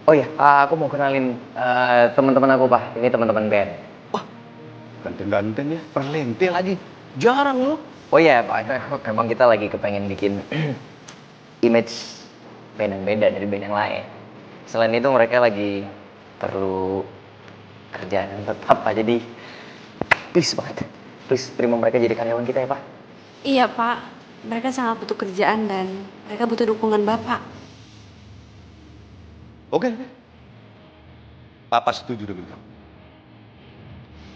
Oh iya, aku mau kenalin teman-teman aku, Pak. Ini teman-teman band. Ganteng-ganteng ya, perlente lagi. Jarang loh. Oh iya, Pak. Memang kita lagi kepengen bikin image band yang beda dari band yang lain. Selain itu mereka lagi perlu kerjaan yang tetap, Pak. Jadi please banget. Please terima mereka jadi karyawan kita ya, Pak. Iya, Pak. Mereka sangat butuh kerjaan dan mereka butuh dukungan Bapak. Oke. Papa setuju dengan kamu.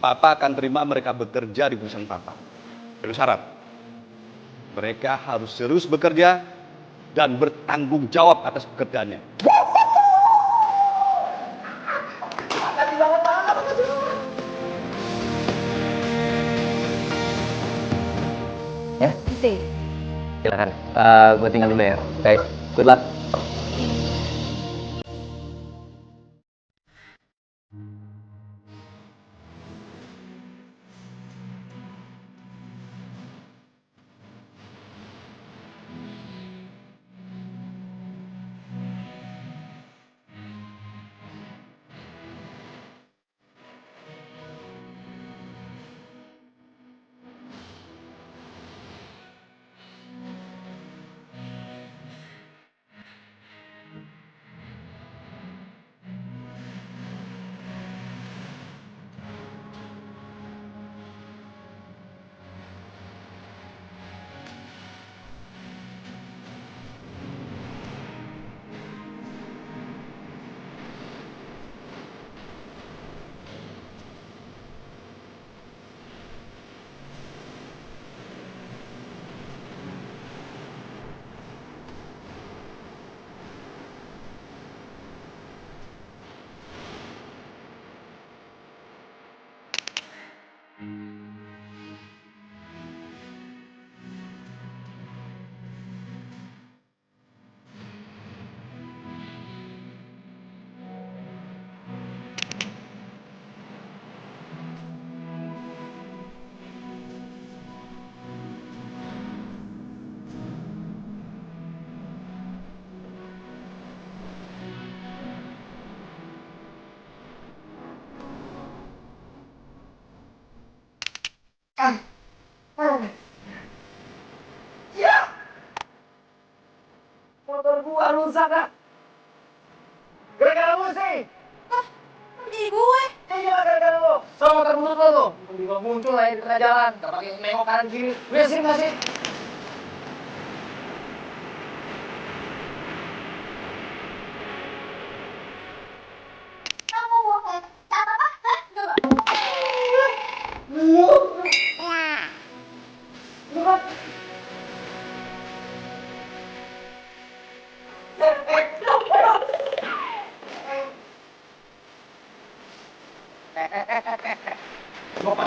Papa akan terima mereka bekerja di perusahaan Papa. Tapi syarat, mereka harus serius bekerja dan bertanggung jawab atas pekerjaannya. Ya? Silakan. Gue tinggal dulu ya. Baik, good luck. Ya! Motor gua rusak, Kak. Gara-gara lu sih. Di gue. Iya, gara-gara lu. Soal motor butut lu tuh. Tiba muncul aja di tengah jalan. Gak pakai nengok kanan kiri. Lu ya sini gak sih? Kamu mau kecap apa? Hah? Coba.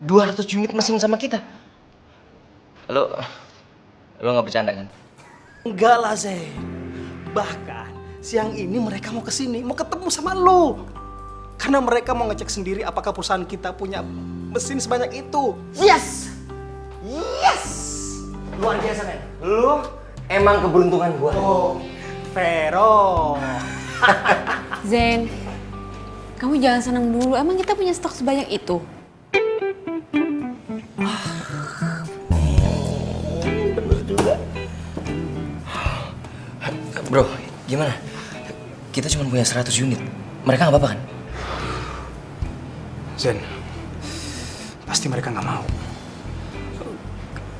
$200 unit mesin sama kita. Lo nggak bercanda kan? Enggak lah, Zen. Bahkan siang ini mereka mau kesini, mau ketemu sama lo. Karena mereka mau ngecek sendiri apakah perusahaan kita punya mesin sebanyak itu. Yes! Yes! Luar biasa, men. Lu emang keberuntungan gua. Oh, Vero. Zen, kamu jangan senang dulu. Emang kita punya stok sebanyak itu? Bener juga. Bro, gimana? Kita cuma punya 100 unit. Mereka nggak apa-apa kan? Zen, pasti mereka nggak mau.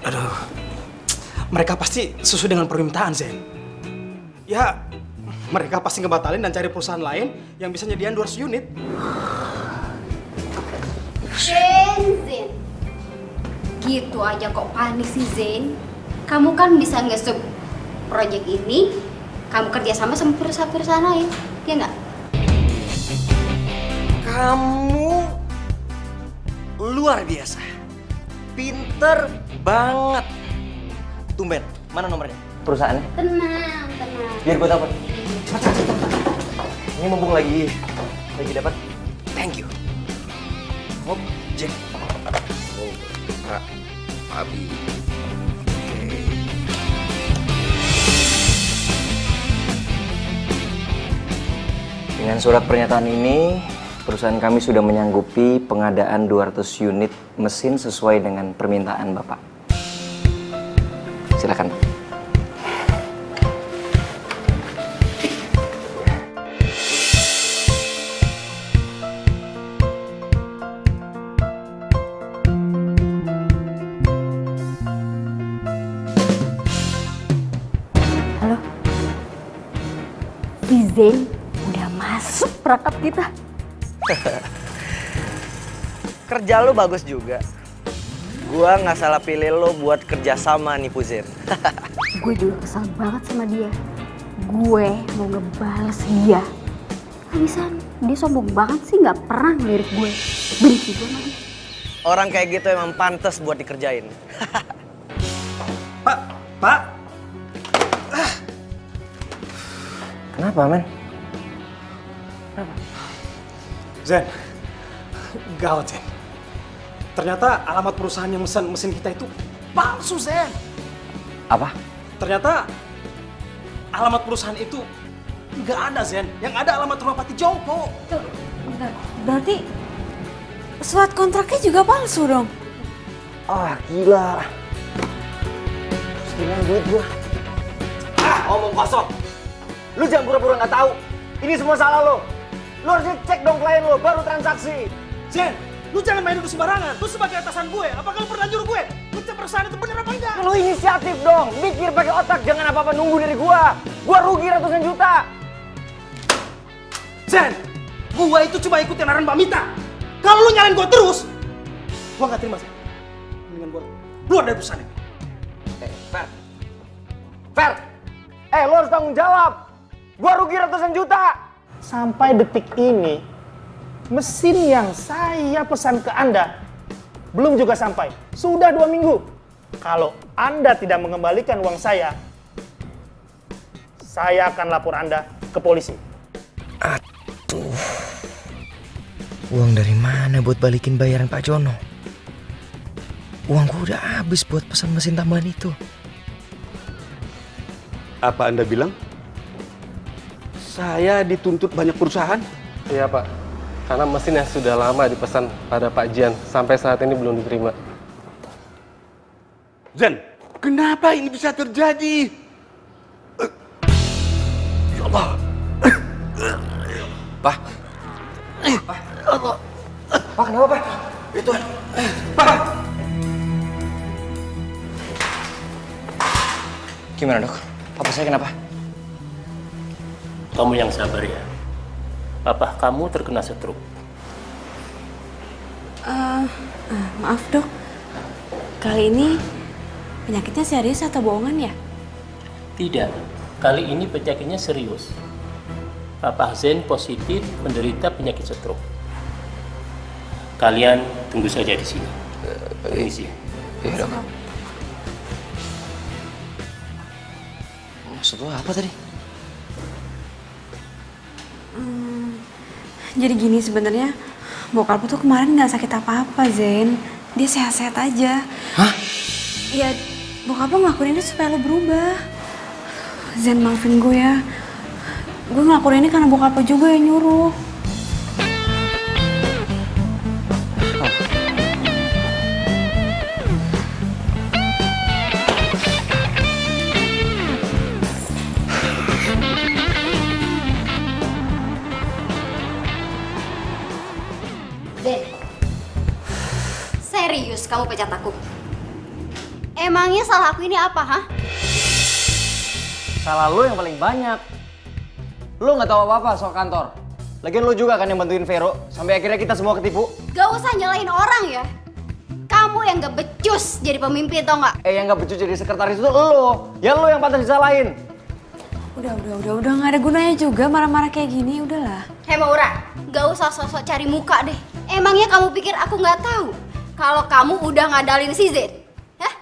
Aduh, mereka pasti sesuai dengan permintaan, Zen. Ya, mereka pasti ngebatalin dan cari perusahaan lain yang bisa nyediain 200 unit. Zen. Gitu aja kok panik sih, Zen. Kamu kan bisa nge-sub project ini, kamu kerjasama sama perusahaan-perusahaan lain, ya nggak? Kamu luar biasa. Pinter banget. Tumben, mana nomornya? Perusahaannya? Tenang. Biar gue dapat. Cepat. Ini mumpung lagi dapat. Thank you. Hop, Jack. Oh, Pak Abi. Dengan surat pernyataan ini, perusahaan kami sudah menyanggupi pengadaan 200 unit mesin sesuai dengan permintaan Bapak. Silakan. Halo. Si Zen udah masuk perangkap kita. Kerja lo bagus juga. Gua nggak salah pilih lo buat kerja sama nih Puzen. Gue juga kesal banget sama dia. Gue mau ngebales dia. Habisan dia sombong banget sih, nggak pernah ngelirik gue. Benci gue sama dia. Orang kayak gitu emang pantas buat dikerjain. Pak. Kenapa, men? Zen, gawat, Zen. Ternyata alamat perusahaan yang mesen mesin kita itu palsu, Zen. Apa? Ternyata alamat perusahaan itu nggak ada, Zen. Yang ada alamat rumah Pati Jongko. Tuh, bentar. Berarti surat kontraknya juga palsu dong? Ah, gila. Terus gimana duit gua? Omong kosong. Lu jangan pura-pura nggak tahu. Ini semua salah lo. Lu harusnya cek dong klien lo, baru transaksi. Zen, lu jangan main duduk sembarangan. Lu sebagai atasan gue, apakah lu pernah nyuruh gue ngecek perusahaan itu bener apa enggak? Lu inisiatif dong, mikir pakai otak, jangan apa-apa nunggu dari gua. Gua rugi ratusan juta. Zen, gua itu cuma ikutin arahan Mbak Mita. Kalau lu nyalain gua terus, gua nggak terima, Zen. Mendingan gua keluar dari perusahaan ini. Fer, lu harus tanggung jawab. Gua rugi ratusan juta. Sampai detik ini, mesin yang saya pesan ke Anda belum juga sampai. Sudah 2 minggu. Kalau Anda tidak mengembalikan uang saya akan lapor Anda ke polisi. Aduh. Uang dari mana buat balikin bayaran Pak Jono? Uangku udah habis buat pesan mesin tambahan itu. Apa Anda bilang? Saya dituntut banyak perusahaan? Iya Pak, karena mesin yang sudah lama dipesan pada Pak Jian sampai saat ini belum diterima. Zen, kenapa ini bisa terjadi? Ya Allah. Pak. Pak, kenapa Pak? Itu Pak. Gimana dok? Papa saya kenapa? Kamu yang sabar ya. Papa kamu terkena stroke. Maaf dok, kali ini penyakitnya serius atau bohongan ya? Tidak, kali ini penyakitnya serius. Papa Zen positif menderita penyakit stroke. Kalian tunggu saja di sini. Permisi. Iya dok. Maksud lo apa tadi? Jadi gini sebenarnya, bokap tuh kemarin nggak sakit apa-apa Zen. Dia sehat-sehat aja. Hah? Ya, bokap lo ngelakuin ini supaya lo berubah. Zen, maafin gue ya. Gue ngelakuin ini karena bokap lo juga yang nyuruh. Zen, serius kamu pecat aku? Emangnya salah aku ini apa, hah? Salah lo yang paling banyak. Lo nggak tahu apa-apa soal kantor. Lagian lo juga kan yang bantuin Vero sampai akhirnya kita semua ketipu. Gak usah nyalahin orang ya. Kamu yang gak becus jadi pemimpin, tau nggak? Yang nggak becus jadi sekretaris itu lo. Ya lo yang pantas disalahin. Udah nggak ada gunanya juga marah-marah kayak gini, udahlah. Hei Maura, gak usah sosok cari muka deh. Emangnya kamu pikir aku nggak tahu kalau kamu udah ngadalin si Zen? Hah?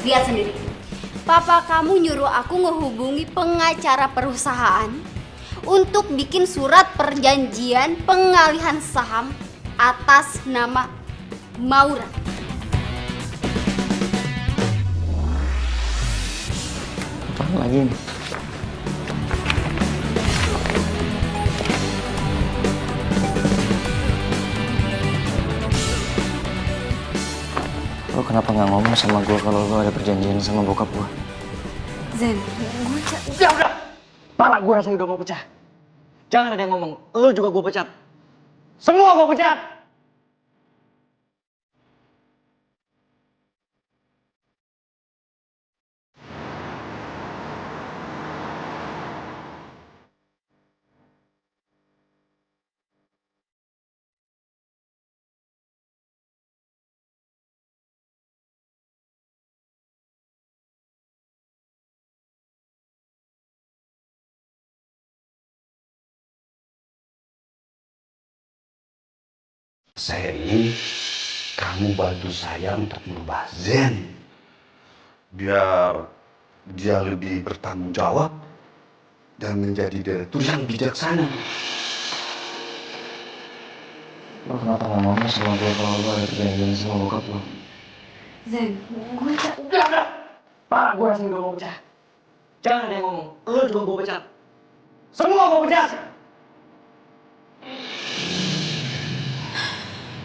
Lihat sendiri. Papa kamu nyuruh aku ngehubungi pengacara perusahaan untuk bikin surat perjanjian pengalihan saham atas nama Maura. Apa lagi nih? Lo kenapa nggak ngomong sama gue kalau lo ada perjanjian sama bokap gue? Zen, Udah. Pala gue rasanya udah mau pecah. Jangan ada yang ngomong. Lo juga gue pecat. Semua gue pecat. Saya ingin kamu bantu saya untuk merubah Zen. Biar dia lebih bertanggung jawab dan menjadi direktur yang bijaksana. Lo kenapa nggak ngomong sama gue kalau lo ada perjanjian sama bokap lo? Zen, gue Udah. Pala gue rasanya udah mau pecah. Jangan ada yang ngomong. Lo juga gue pecat. Semua gue pecat.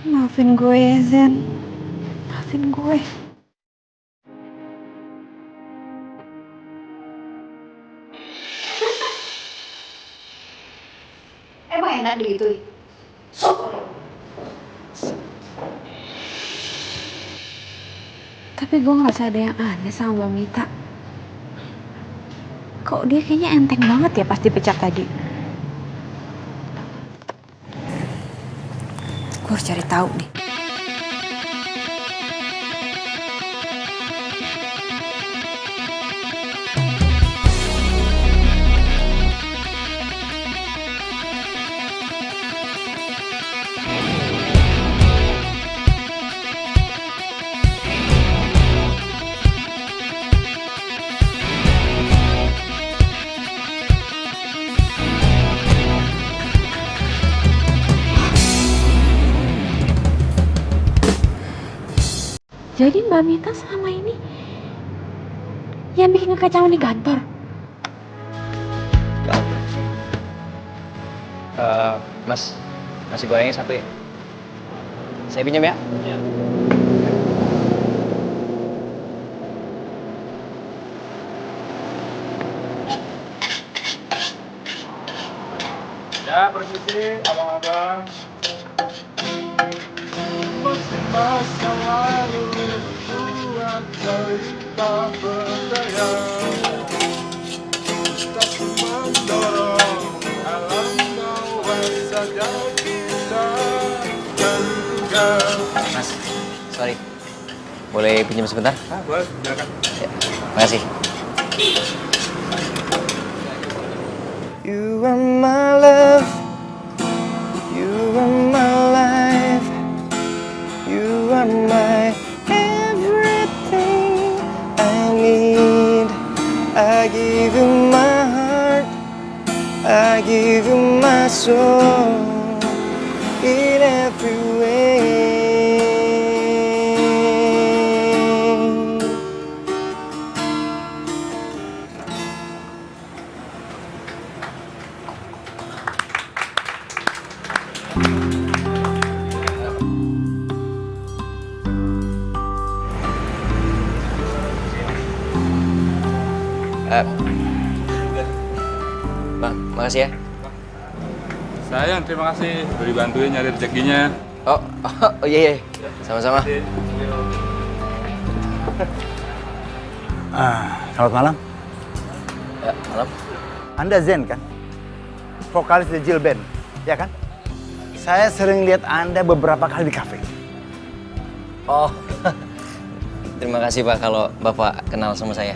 maafin gue ya Zen, maafin gue. Emang enak digituin? Tapi gue ngerasa ada yang aneh sama Mbak Mita. Kok dia kayaknya enteng banget ya pas dipecat tadi. Gue harus cari tahu nih. Jadi Mbak Mita selama ini yang bikin kekacauan di kantor? Mas, nasi gorengnya satu ya? Saya pinjam ya? Ya, permisi, abang-abang. Masih masa lalu buat cerita berdaya. Tak mendorong alam bawah saja kita tinggal. Mas, sorry. Boleh pinjam sebentar? Boleh, silakan. Ya, makasih. You are my love, you are my life, you are my everything I need. I give you my heart, I give you my soul in every way. Bang, makasih ya. Sayang, terima kasih udah dibantuin nyari rezekinya. Oh iya. Sama-sama. Selamat malam. Ya, malam. Anda Zen kan? Vokalis The Jill Band, ya kan? Saya sering lihat Anda beberapa kali di kafe. Oh, terima kasih Pak kalau Bapak kenal sama saya.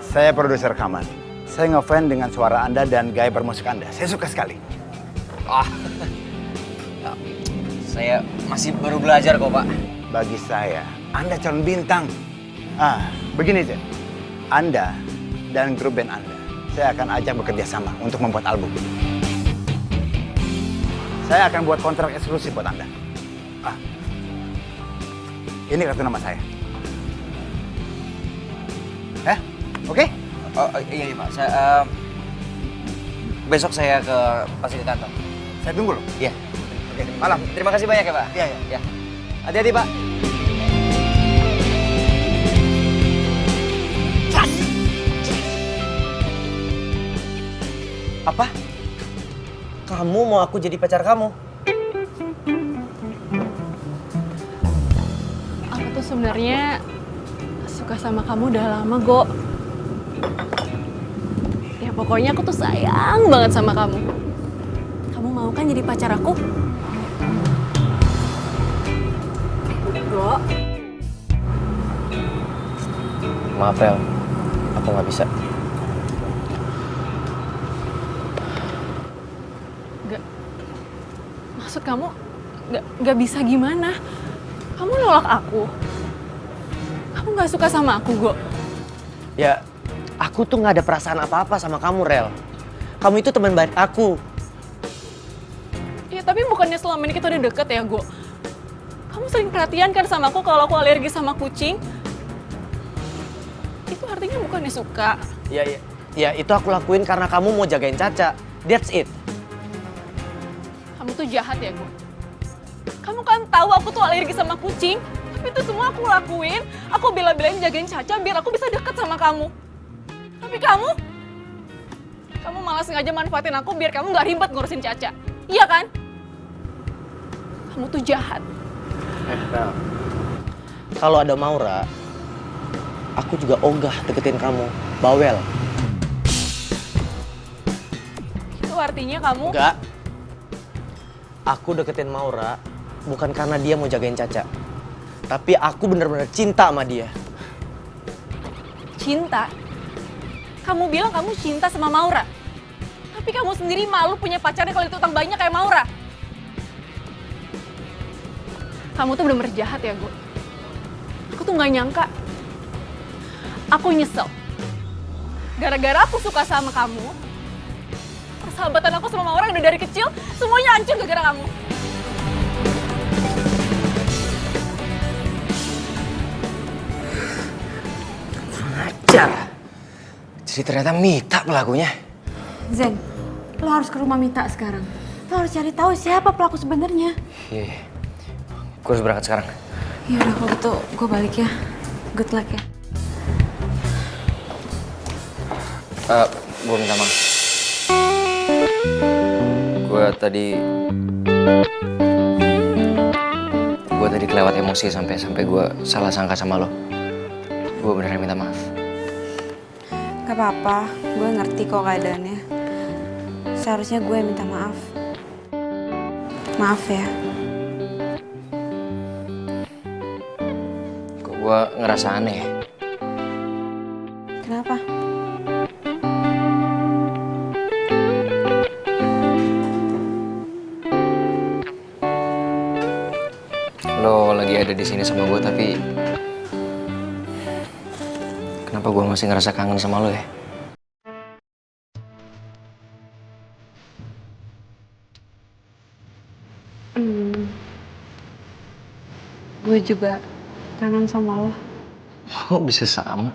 Saya produser rekaman. Saya ngefans dengan suara Anda dan gaya bermusik Anda. Saya suka sekali. Saya masih baru belajar kok, Pak. Bagi saya, Anda calon bintang. Begini Zen. Anda dan grup band Anda, saya akan ajak bekerja sama untuk membuat album. Saya akan buat kontrak eksklusif buat Anda. Ini kartu nama saya. Oke? Oh iya Pak. Besok saya pasti ke kantor. Saya tunggu loh. Iya. Oke, malam. Terima kasih banyak ya Pak. Iya. Hati-hati Pak. Apa? Kamu mau aku jadi pacar kamu? Aku tuh sebenarnya suka sama kamu udah lama, Go. Ya pokoknya aku tuh sayang banget sama kamu. Kamu mau kan jadi pacar aku? Go. Maaf Rel, aku nggak bisa. Maksud kamu nggak bisa gimana? Kamu nolak aku? Kamu nggak suka sama aku, Go? Ya, aku tuh nggak ada perasaan apa-apa sama kamu, Rel. Kamu itu teman baik aku. Ya tapi bukannya selama ini kita udah deket ya, Go? Kamu sering perhatian kan sama aku kalau aku alergi sama kucing? Itu artinya bukannya suka. Ya itu aku lakuin karena kamu mau jagain Caca. That's it. Kamu tuh jahat ya, Go. Kamu kan tahu aku tuh alergi sama kucing. Tapi itu semua aku lakuin. Aku bela-belain jagain Caca biar aku bisa deket sama kamu. Tapi kamu malah sengaja manfaatin aku biar kamu nggak ribet ngurusin Caca. Iya kan? Kamu tuh jahat. Rel, kalau ada Maura, aku juga ogah deketin kamu. Bawel. Itu artinya kamu... Enggak. Aku deketin Maura bukan karena dia mau jagain Caca. Tapi aku bener-bener cinta sama dia. Cinta? Kamu bilang kamu cinta sama Maura. Tapi kamu sendiri malu punya pacarnya kalau itu utang banyak kayak Maura. Kamu tuh bener-bener jahat ya, Go. Aku tuh gak nyangka. Aku nyesel. Gara-gara aku suka sama kamu, persahabatan aku sama Maura yang udah dari kecil, semuanya hancur gara-gara kamu. Ajar. Jadi ternyata Mita pelakunya. Zen, lo harus ke rumah Mita sekarang. Lo harus cari tahu siapa pelaku sebenarnya. Iya. Gue harus berangkat sekarang. Ya udah kalau gitu gue balik ya. Good luck ya. Gue minta maaf. Gue tadi kelewat emosi sampai gue salah sangka sama lo. Gue beneran minta maaf. Gak apa-apa, gue ngerti kok keadaannya. Seharusnya gue yang minta maaf. Maaf ya. Kok gue ngerasa aneh ya? Kenapa? Lo lagi ada di sini sama gue tapi kenapa gue masih ngerasa kangen sama lo ya? Gue juga kangen sama lo. Oh bisa sama?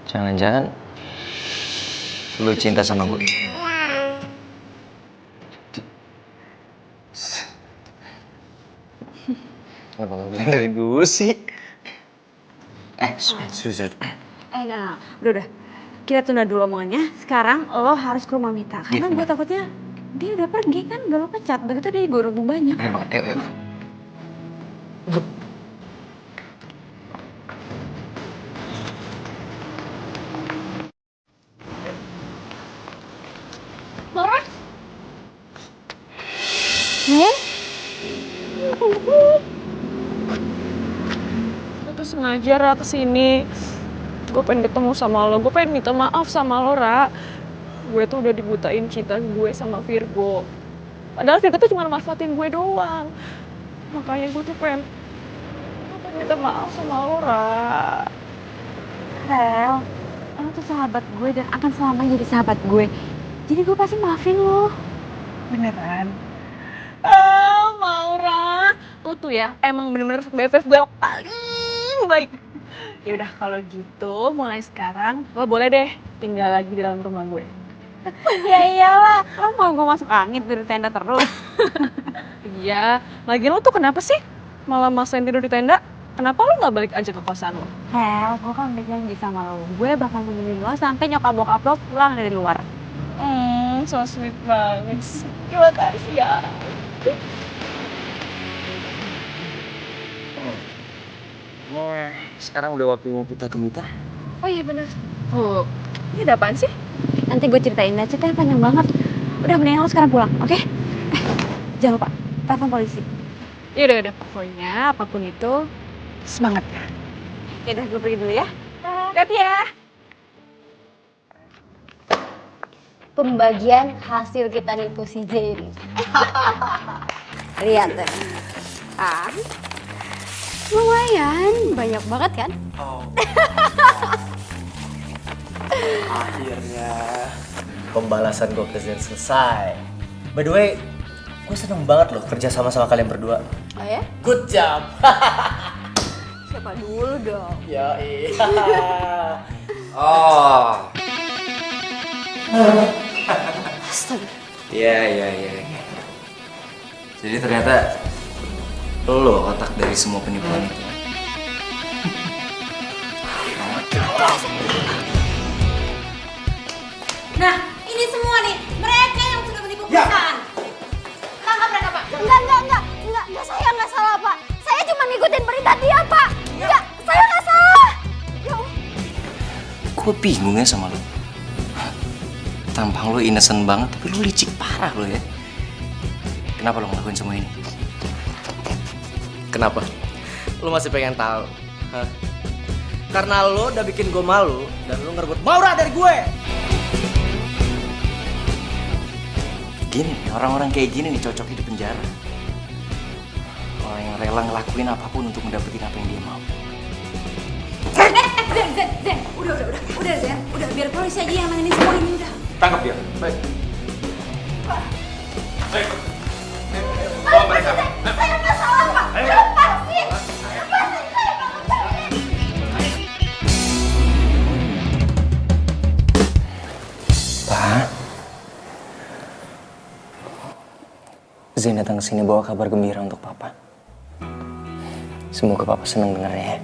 Jangan-jangan lo cinta sama gue? Kenapa lo bilang dari gue sih? Susah. Enggak. Udah. Kita tunda dulu omongannya. Sekarang lo harus ke rumah Mita. Karena gue takutnya dia udah pergi kan, udah lo pecat. Begitu dia beruntung banyak. Ayo. Laura? Itu sengaja Ra kesini. Gue pengen ketemu sama lo, gue pengen minta maaf sama lo, Ra. Gue tuh udah dibutain cinta gue sama Virgo. Padahal Virgo tuh cuma manfaatin gue doang. Makanya gue tuh pengen minta maaf sama lo, Ra. Rel, lo tuh sahabat gue dan akan selamanya jadi sahabat gue. Jadi gue pasti maafin lo. Beneran? Maura, lo tuh ya emang bener-bener BFF gue yang paling baik. Ya udah kalau gitu mulai sekarang lo boleh deh tinggal lagi di dalam rumah gue. Ya iyalah, lo mau gue masuk angin tidur di tenda terus? Iya, lagian lo tuh kenapa sih malah maksain tidur di tenda? Kenapa lo nggak balik aja ke kosan lo? Rel, gue kan udah janji sama lo. Gue bakal nemenin lo sampai nyokap bokap lo pulang dari luar. So sweet banget. Terima kasih ya. Sekarang udah waktunya kita ke Mita. Oh iya bener. Oh, ini ada apaan sih? Nanti gue ceritain dah, ceritanya panjang banget. Udah mendingan lo sekarang pulang, oke? Jangan lupa, telepon polisi. Yaudah, pokoknya apapun itu semangat ya. Yaudah, gue pergi dulu ya. Hati ya. Pembagian hasil kita nipu si Jerry. Lihat deh. Lumayan, banyak banget kan? Akhirnya pembalasan gue ke Zen selesai. By the way, gue seneng banget loh kerja sama kalian berdua. Oh ya? Good job. Siapa dulu dong? Ya iya. Oh. Astaga. Iya. Jadi ternyata lo otak dari semua penipuan itu. Nah, ini semua nih, mereka yang sudah menipu perusahaan. Tangkap mereka, Pak. Enggak, saya nggak salah, Pak. Saya cuma ngikutin perintah dia, Pak. Enggak, saya nggak salah. Ya Allah. Gue bingung ya sama lo. Tampang lo innocent banget, tapi lo licik parah lo ya. Kenapa lo ngelakuin semua ini? Kenapa? Lu masih pengen tahu? Hah? Karena lo udah bikin gue malu dan lo ngerebut Maura dari gue. Gini nih, orang-orang kayak gini nih cocok di penjara. Orang yang rela ngelakuin apapun untuk mendapatkan apa yang dia mau. Zen, udah Zen, udah biar polisi aja yang nanganin semua ini udah. Tangkap dia. Baik. Baik. Bawa mereka. Saya nggak salah, Pak. Lepasin saya, Pak. Zain datang ke sini bawa kabar gembira untuk Papa. Semoga Papa senang dengarnya ya.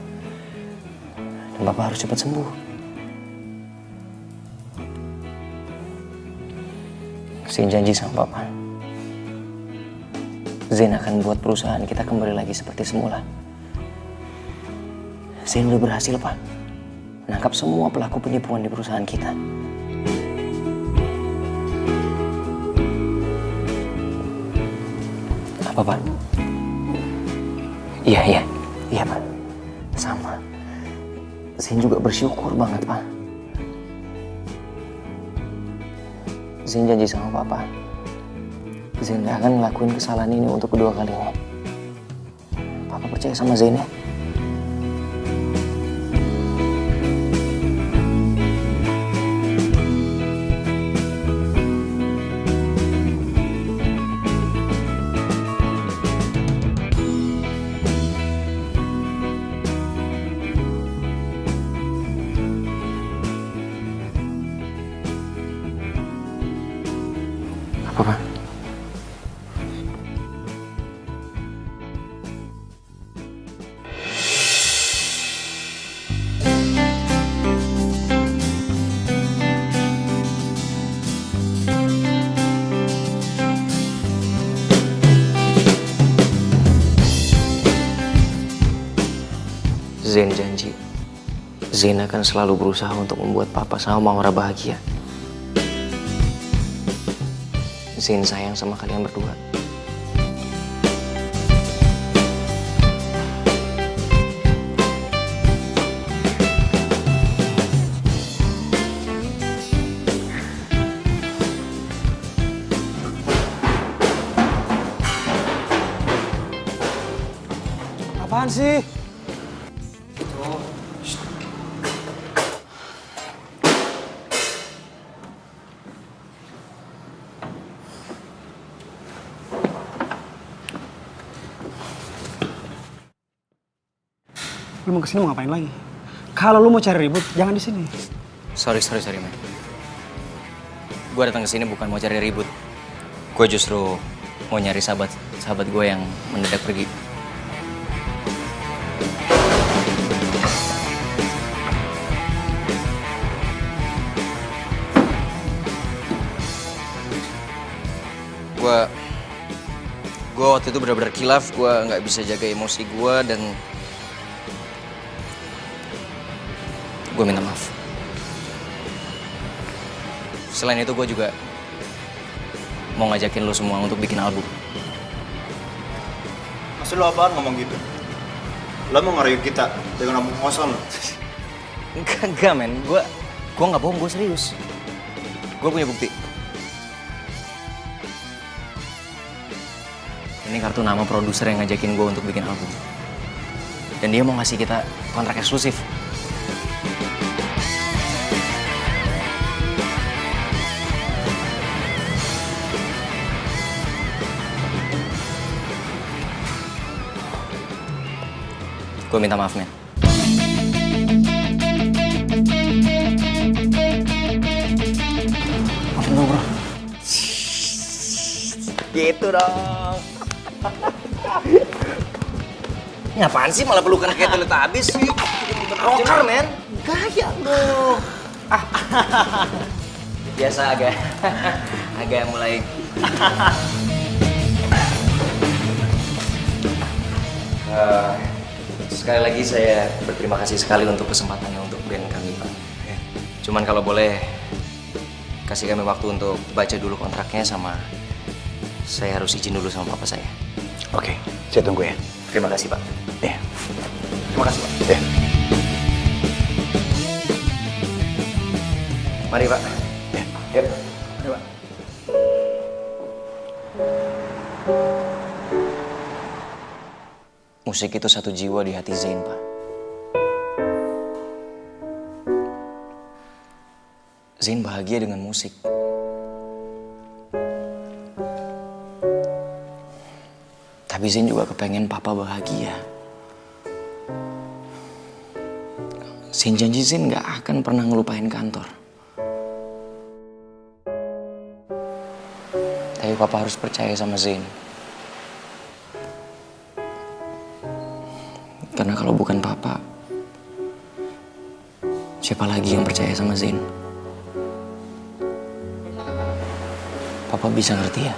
Dan Papa harus cepat sembuh. Zain janji sama Papa. Zain akan buat perusahaan kita kembali lagi seperti semula. Zain udah berhasil, Pak. Menangkap semua pelaku penipuan di perusahaan kita. Apa, Pak? Iya, Pak. Sama. Zain juga bersyukur banget, Pak. Zain janji sama Papa. Zain gak akan ngelakuin kesalahan ini untuk kedua kalinya. Papa percaya sama Zain ya? Apa, Pak? Zain janji, Zain akan selalu berusaha untuk membuat Papa sama Maura bahagia. Zain sayang sama kalian berdua. Apaan sih? Lu mau kesini mau ngapain lagi? Kalau lu mau cari ribut, jangan di sini. Sorry, man. Gue datang ke sini bukan mau cari ribut. Gue justru mau nyari sahabat gue yang mendadak pergi. Gue waktu itu benar-benar kilaf. Gue nggak bisa jaga emosi gue dan gue minta maaf. Selain itu gue juga mau ngajakin lo semua untuk bikin album. Maksud lo apaan ngomong gitu? Lo mau ngerayu kita dengan ngomong kosong lo? Enggak men, gue nggak bohong, gue serius. Gue punya bukti. Ini kartu nama produser yang ngajakin gue untuk bikin album. Dan dia mau ngasih kita kontrak eksklusif. Gue minta maaf, men. Maafin gue, bro. Gitu dong. Ini apaan sih malah pelukan kayak Teletubbies sih? Rocker, men. Gaya lo. Biasa agak mulai. Sekali lagi saya berterima kasih sekali untuk kesempatannya untuk band kami, Pak. Cuman kalau boleh kasih kami waktu untuk baca dulu kontraknya, sama saya harus izin dulu sama papa saya. Oke, saya tunggu ya. Terima kasih, Pak. Ya. Terima kasih, Pak. Ya. Mari, Pak. Ya. Yuk. Mari, Pak. Musik itu satu jiwa di hati Zain, Pak. Zain bahagia dengan musik. Tapi Zain juga kepengen papa bahagia. Zain janji Zain gak akan pernah ngelupain kantor. Tapi papa harus percaya sama Zain. Kalau bukan papa, siapa lagi yang percaya sama Zain? Papa bisa ngerti ya?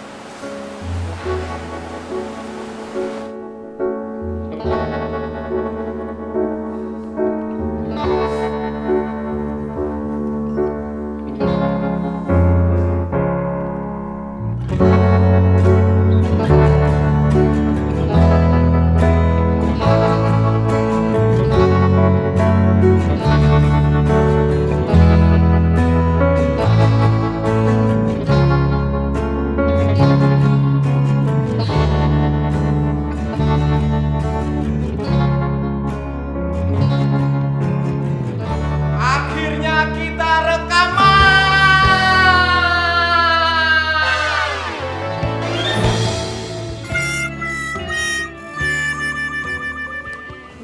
Akhirnya kita rekaman.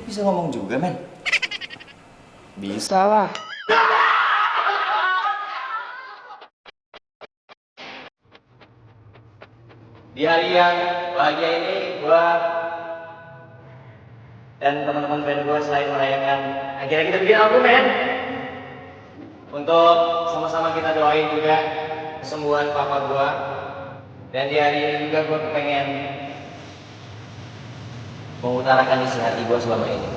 Bisa ngomong juga, men? Bisa lah. Di hari yang bahagia ini, gua dan teman-teman band gua selain merayakan akhirnya kita bikin album, men. Untuk sama-sama kita doain juga kesembuhan papa gua. Dan di hari ini juga gua pengen mengutarakan isi hati gua selama ini.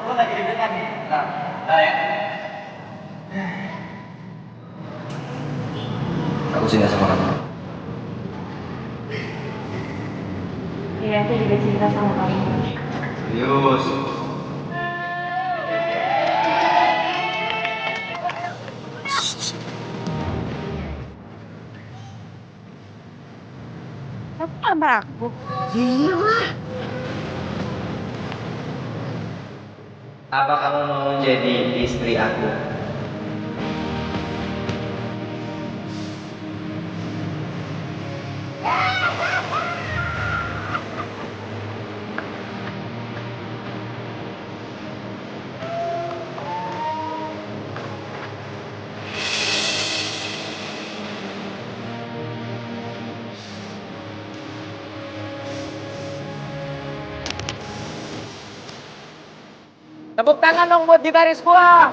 Gua lagi deg-degan nih. Nah ya. Aku cinta sama kamu. Iya, aku juga cinta sama kamu. Serius. Kamu lamar aku? Iya lah. Apa kamu mau jadi istri aku? Tepuk tangan dong buat gitaris gua.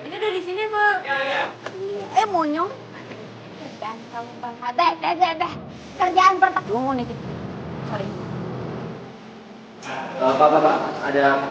Ini dari sini, Bu. Monyong. Kerjaan kamu, Bang. Kerjaan pertama. Gue mau nitip. Sorry. Pak, ada